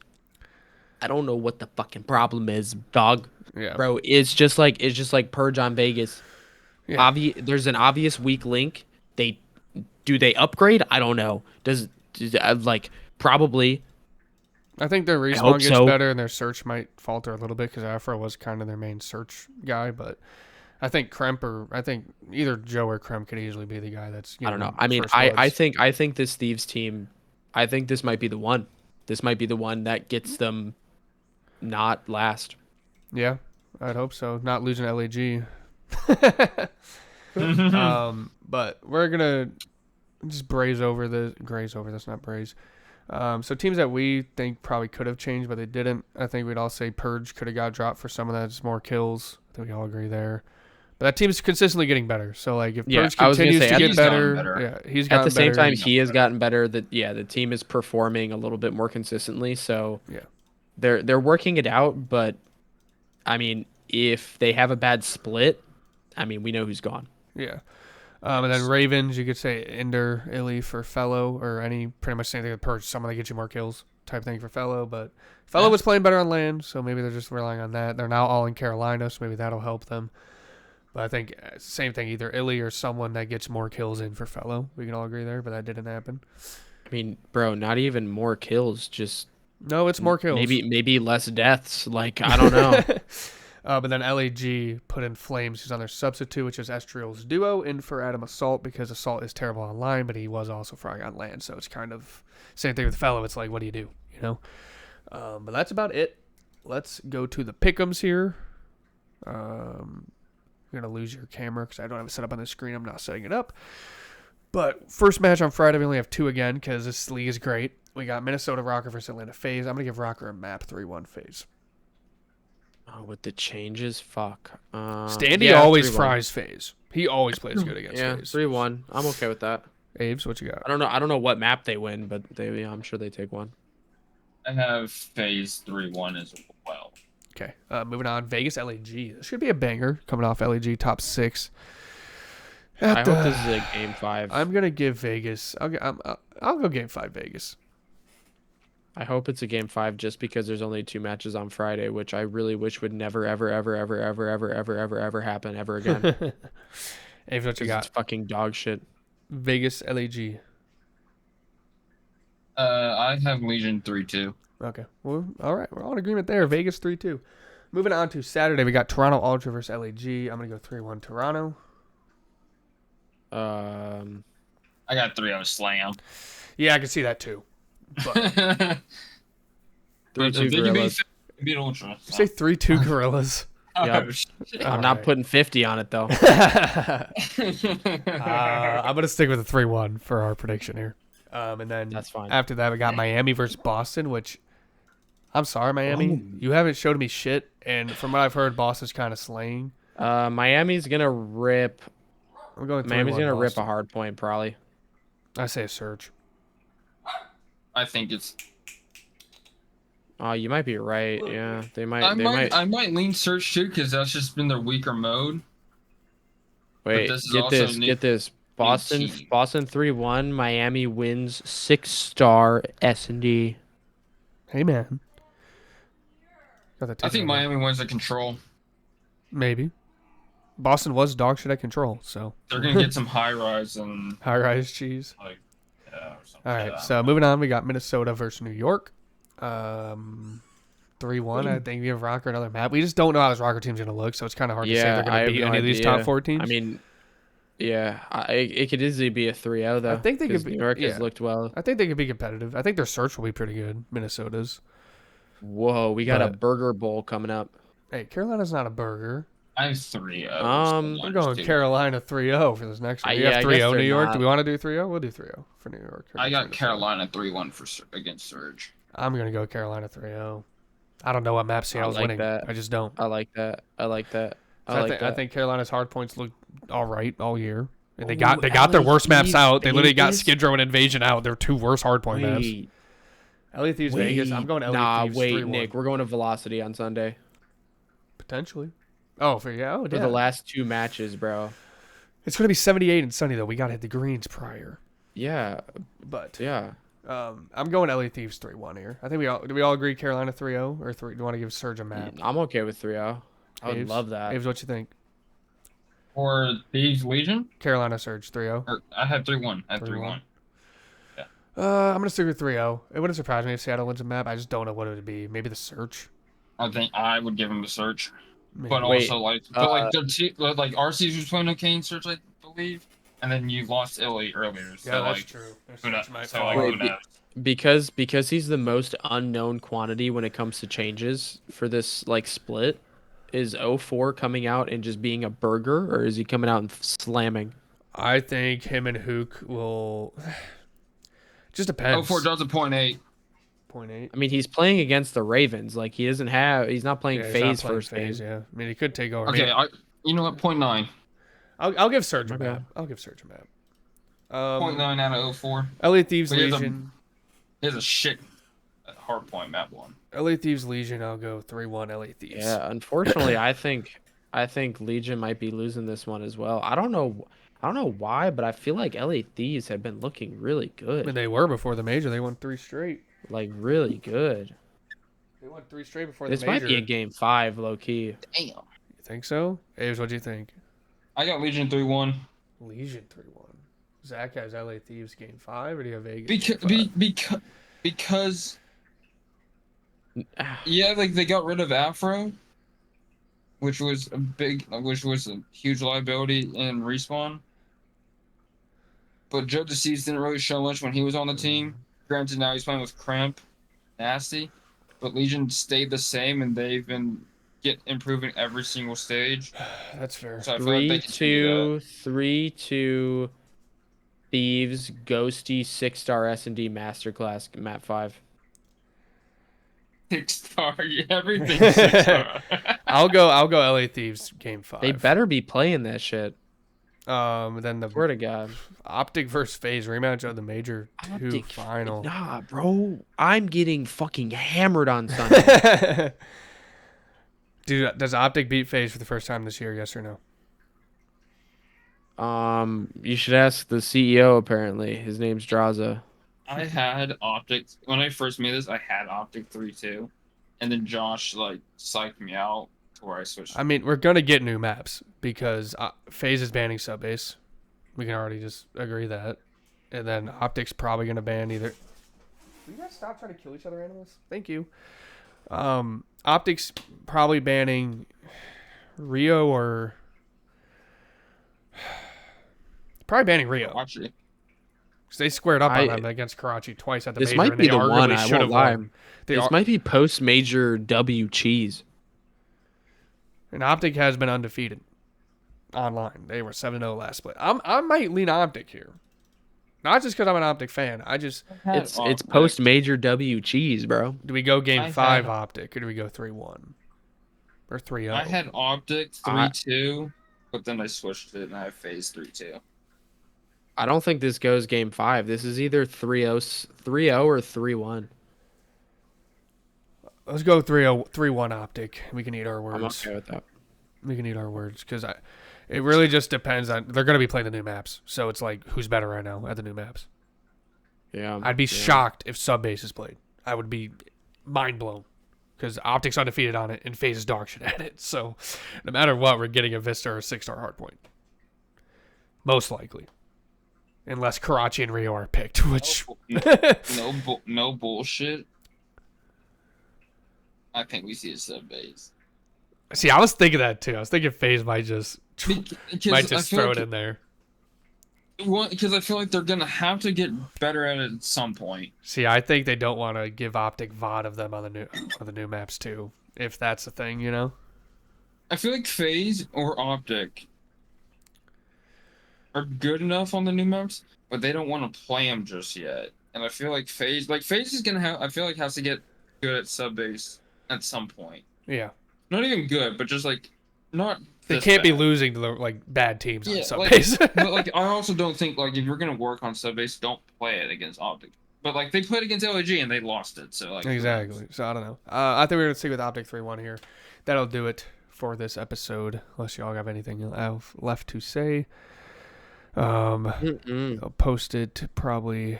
[SPEAKER 2] I don't know what the fucking problem is, dog.
[SPEAKER 1] Yeah,
[SPEAKER 2] bro, it's just like Purge on Vegas.
[SPEAKER 1] Yeah.
[SPEAKER 2] There's an obvious weak link. Do they upgrade? I don't know. Probably.
[SPEAKER 1] I think their respawn gets better and their search might falter a little bit because Afro was kind of their main search guy. But I think either Joe or Krem could easily be the guy that's.
[SPEAKER 2] I don't know. I mean, I think this Thieves team. I think this might be the one. This might be the one that gets them not last.
[SPEAKER 1] Yeah, I'd hope so. Not losing LAG. But we're gonna just graze over this, not braze. So teams that we think probably could have changed, but they didn't. I think we'd all say Purge could have got dropped for some of that. It's more kills. I think we all agree there. But that team's consistently getting better. So like if Purge continues to get better, he's gotten better.
[SPEAKER 2] At the same time, he has gotten better. The team is performing a little bit more consistently. So
[SPEAKER 1] yeah,
[SPEAKER 2] they're working it out. But I mean, if they have a bad split, I mean, we know who's gone.
[SPEAKER 1] Yeah. And then Ravens, you could say Ender, Illy for Fellow, or pretty much same thing with Purge. Someone that gets you more kills type thing for Fellow. But Fellow was playing better on land, so maybe they're just relying on that. They're now all in Carolina, so maybe that'll help them. But I think same thing, either Illy or someone that gets more kills in for Fellow. We can all agree there, but that didn't happen.
[SPEAKER 2] I mean, bro, not even more kills, just...
[SPEAKER 1] No, it's more kills.
[SPEAKER 2] Maybe less deaths. Like, I don't know.
[SPEAKER 1] But then LAG put in Flames, who's on their substitute, which is Estriel's duo, in for Adam Assault, because Assault is terrible online, but he was also frying on land, so it's kind of same thing with Fellow. It's like, what do you do, you know? But that's about it. Let's go to the pick'ems here. You're going to lose your camera because I don't have it set up on the screen. I'm not setting it up. But first match on Friday, we only have 2 again because this league is great. We got Minnesota Rocker versus Atlanta FaZe. I'm going to give Rocker a map 3-1 FaZe.
[SPEAKER 2] Oh, with the changes, fuck.
[SPEAKER 1] Standy always fries FaZe. He always plays good against FaZe.
[SPEAKER 2] 3-1. I'm okay with that.
[SPEAKER 1] Aves, what you got?
[SPEAKER 2] I don't know what map they win, but I'm sure they take one.
[SPEAKER 3] I have FaZe 3-1 as well.
[SPEAKER 1] Okay, moving on. Vegas LAG. This should be a banger coming off LAG top 6.
[SPEAKER 2] I hope this is a game 5.
[SPEAKER 1] I'm gonna give Vegas. I'll go game 5 Vegas.
[SPEAKER 2] I hope it's a game 5 just because there's only 2 matches on Friday, which I really wish would never, ever happen ever again.
[SPEAKER 1] Aves, what you got?
[SPEAKER 2] It's fucking dog shit.
[SPEAKER 1] Vegas LAG.
[SPEAKER 3] I have Legion 3-2.
[SPEAKER 1] Okay. Well, all right. We're all in agreement there. Vegas 3-2. Moving on to Saturday, we got Toronto Ultra versus LAG. I'm going to go 3-1 Toronto.
[SPEAKER 3] I got 3-0 Slam.
[SPEAKER 1] Yeah, I can see that too. But
[SPEAKER 2] 3-2 Gorillas.
[SPEAKER 3] Beat Ultra.
[SPEAKER 1] You say 3-2 Gorillas.
[SPEAKER 2] Yep. I'm not putting 50 on it, though.
[SPEAKER 1] I'm going to stick with a 3-1 for our prediction here. And then
[SPEAKER 2] that's fine.
[SPEAKER 1] After that, we got Miami versus Boston, which I'm sorry, Miami. You haven't showed me shit. And from what I've heard, Boston's kind of slaying.
[SPEAKER 2] Miami's going to rip.
[SPEAKER 1] I'm going
[SPEAKER 2] Miami's going to rip a hard point, probably.
[SPEAKER 1] I say a surge.
[SPEAKER 3] I think it's.
[SPEAKER 2] Oh, you might be right. Yeah, they might.
[SPEAKER 3] I might lean Surge too because that's just been their weaker mode.
[SPEAKER 2] Wait, get this. Boston 3-1. Miami wins 6-star S&D.
[SPEAKER 1] Hey man.
[SPEAKER 3] I think Miami wins at control.
[SPEAKER 1] Maybe. Boston was dog shit at control, so
[SPEAKER 3] they're gonna get some high rise
[SPEAKER 1] cheese.
[SPEAKER 3] Like, yeah, or something.
[SPEAKER 1] All right, so moving on, we got Minnesota versus New York. 3-1. I think we have Rocker another map. We just don't know how this Rocker team's gonna look, so it's kind of hard to say they're gonna beat any of these top 4 teams.
[SPEAKER 2] I mean, yeah, it could easily be a 3-0 though.
[SPEAKER 1] I think they could be.
[SPEAKER 2] New York has looked well.
[SPEAKER 1] I think they could be competitive. I think their search will be pretty good. Minnesota's.
[SPEAKER 2] Whoa, we got a Burger Bowl coming up.
[SPEAKER 1] Hey, Carolina's not a burger.
[SPEAKER 3] I have 3-0.
[SPEAKER 1] I'm going Carolina 3-0 for this next one. We have 3-0 New York. Do we want to do 3-0? We'll do 3-0 for New York.
[SPEAKER 3] I got Carolina 3-1 against Surge.
[SPEAKER 1] I'm going to go Carolina 3-0. I don't know what map Seattle's winning.
[SPEAKER 2] That.
[SPEAKER 1] I just don't.
[SPEAKER 2] I like that.
[SPEAKER 1] I think Carolina's hard points look all right all year. And they got their worst maps out. They literally got Skid Row and Invasion out. Their 2 worst hardpoint maps. LA Thieves Vegas. I'm going LA Thieves 3-1.
[SPEAKER 2] Nick. We're going to Velocity on Sunday.
[SPEAKER 1] Potentially. For
[SPEAKER 2] the last 2 matches, bro.
[SPEAKER 1] It's going to be 78 and sunny, though. We got to hit the greens prior.
[SPEAKER 2] Yeah.
[SPEAKER 1] But.
[SPEAKER 2] Yeah.
[SPEAKER 1] I'm going LA Thieves 3-1 here. I think do we all agree Carolina 3-0? Or do you want to give Surge a map?
[SPEAKER 2] I'm okay with 3-0. I would love that.
[SPEAKER 1] Aves, what you think?
[SPEAKER 3] Or Thieves Legion?
[SPEAKER 1] Carolina Surge 3-0.
[SPEAKER 3] I have 3-1. I have 3-1.
[SPEAKER 1] Yeah. I'm going to stick with 3-0. It wouldn't surprise me if Seattle wins a map. I just don't know what it would be. Maybe the Search.
[SPEAKER 3] I think I would give him the Search.
[SPEAKER 1] Maybe.
[SPEAKER 3] But also, like RC's was playing okay in Search, I believe. And then you lost Illy earlier. So
[SPEAKER 1] yeah, that's true.
[SPEAKER 2] Because he's the most unknown quantity when it comes to changes for this split. Is 04 coming out and just being a burger, or is he coming out and slamming?
[SPEAKER 1] I think him and Hook will. Just depends.
[SPEAKER 3] 04 does a 0.8.
[SPEAKER 1] 0.8.
[SPEAKER 2] I mean, he's playing against the Ravens. Like he's not playing FaZe first game.
[SPEAKER 1] Yeah, I mean he could take over.
[SPEAKER 3] Okay, you know what? 0.9.
[SPEAKER 1] I'll give Surge a
[SPEAKER 2] Okay.
[SPEAKER 1] map. I'll give Surge a map.
[SPEAKER 3] 0.9 out of 04.
[SPEAKER 1] LA Thieves
[SPEAKER 3] But
[SPEAKER 1] Legion.
[SPEAKER 3] Here's a shit hard point map 1.
[SPEAKER 1] LA Thieves Legion. I'll go 3-1 LA Thieves.
[SPEAKER 2] Yeah, unfortunately, I think Legion might be losing this one as well. I don't know why, but I feel like LA Thieves have been looking really good.
[SPEAKER 1] I mean, they were before the major. They won 3 straight.
[SPEAKER 2] Like really good.
[SPEAKER 1] They won 3 straight before the
[SPEAKER 2] This
[SPEAKER 1] major.
[SPEAKER 2] might be a game 5, low key.
[SPEAKER 3] Damn.
[SPEAKER 1] You think so? Aves, what do you think?
[SPEAKER 3] I got Legion 3-1.
[SPEAKER 1] Legion 3-1. Zach has LA Thieves game 5, or do you have Vegas?
[SPEAKER 3] Because yeah, like they got rid of Afro, which was a huge liability in Respawn. But Joe DeCease didn't really show much when he was on the team. Granted, now he's playing with Cramp, Nasty, but Legion stayed the same, and they've been improving every single stage.
[SPEAKER 1] That's fair.
[SPEAKER 3] So I feel like they can do that.
[SPEAKER 2] 3-2 Thieves, Ghosty, 6-star S&D Masterclass, map 5.
[SPEAKER 3] 6-star, yeah, everything's 6-star.
[SPEAKER 1] I'll go LA Thieves game 5.
[SPEAKER 2] They better be playing that shit.
[SPEAKER 1] Then the
[SPEAKER 2] Swear to God.
[SPEAKER 1] Optic versus FaZe rematch of the major 2
[SPEAKER 2] Optic,
[SPEAKER 1] final.
[SPEAKER 2] Nah, bro. I'm getting fucking hammered on Sunday.
[SPEAKER 1] Dude, does Optic beat FaZe for the first time this year? Yes or no?
[SPEAKER 2] You should ask the CEO. Apparently, his name's Draza.
[SPEAKER 3] I had Optic when I first made this. I had Optic 3-2, and then Josh like psyched me out to where I switched.
[SPEAKER 1] I mean, we're gonna get new maps because FaZe is banning subbase. We can already just agree that, and then Optic's probably gonna ban either. Will you guys stop trying to kill each other, animals? Thank you. Optic's probably banning Rio or probably banning Rio.
[SPEAKER 3] Watch it.
[SPEAKER 1] Because they squared up on them against Karachi twice at the
[SPEAKER 2] This
[SPEAKER 1] major.
[SPEAKER 2] might
[SPEAKER 1] and
[SPEAKER 2] be
[SPEAKER 1] they
[SPEAKER 2] the one.
[SPEAKER 1] arguably
[SPEAKER 2] I
[SPEAKER 1] should
[SPEAKER 2] won't
[SPEAKER 1] have
[SPEAKER 2] lie.
[SPEAKER 1] won.
[SPEAKER 2] This might be post-major W cheese.
[SPEAKER 1] And Optic has been undefeated online. They were 7-0 last split. I might lean Optic here. Not just because I'm an Optic fan.
[SPEAKER 2] It's post-major W cheese, bro.
[SPEAKER 1] Do we go game 5 Optic, or do we go 3-1? Or 3-0?
[SPEAKER 3] I had Optic 3-2, but then I switched it and I have FaZe 3-2.
[SPEAKER 2] I don't think this goes game 5. This is either 3-0 or 3-1.
[SPEAKER 1] Let's go 3-1 Optic. We can eat our words.
[SPEAKER 2] I'm okay with that.
[SPEAKER 1] We can eat our words because it really just depends on. They're going to be playing the new maps, so it's like who's better right now at the new maps.
[SPEAKER 2] Yeah,
[SPEAKER 1] I'd be shocked if Subbase is played. I would be mind blown because Optic's undefeated on it and FaZe is dog shit at it. So no matter what, we're getting a Vista or a 6-star hardpoint, most likely, unless Karachi and Rio are picked. Which
[SPEAKER 3] no bullshit. I think we see a Subbase.
[SPEAKER 1] See, I was thinking that too. I was thinking FaZe might just throw it in there.
[SPEAKER 3] Because I feel like they're gonna have to get better at it at some point.
[SPEAKER 1] See, I think they don't want to give Optic VOD of them on the new maps too, if that's the thing, you know.
[SPEAKER 3] I feel like FaZe or Optic are good enough on the new maps, but they don't want to play them just yet. And I feel like FaZe is gonna have. I feel like has to get good at Subbase at some point.
[SPEAKER 1] Yeah.
[SPEAKER 3] Not even good, but just like not.
[SPEAKER 1] They can't be losing to like bad teams on
[SPEAKER 3] Subbase. But I also don't think if you're gonna work on Subbase, don't play it against Optic. But they played against LAG and they lost it. So
[SPEAKER 1] exactly. So I don't know. I think we're gonna stick with Optic 3-1 here. That'll do it for this episode. Unless y'all have anything else left to say. I'll post it probably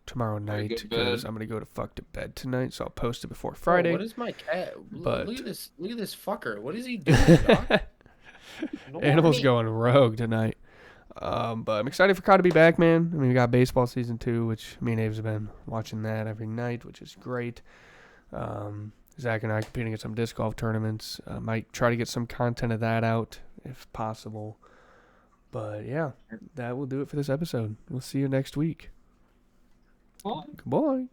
[SPEAKER 1] tomorrow night because I'm gonna go to bed tonight, so I'll post it before Friday.
[SPEAKER 2] What is my cat?
[SPEAKER 1] But
[SPEAKER 2] look at this fucker. What is he doing, dog?
[SPEAKER 1] Animal's going rogue tonight. But I'm excited for Kai to be back, man. I mean, we got baseball season 2, which me and Abe's have been watching that every night, which is great. Zach and I competing in some disc golf tournaments. Might try to get some content of that out if possible. But yeah, that will do it for this episode. We'll see you next week.
[SPEAKER 3] Bye.
[SPEAKER 1] Goodbye.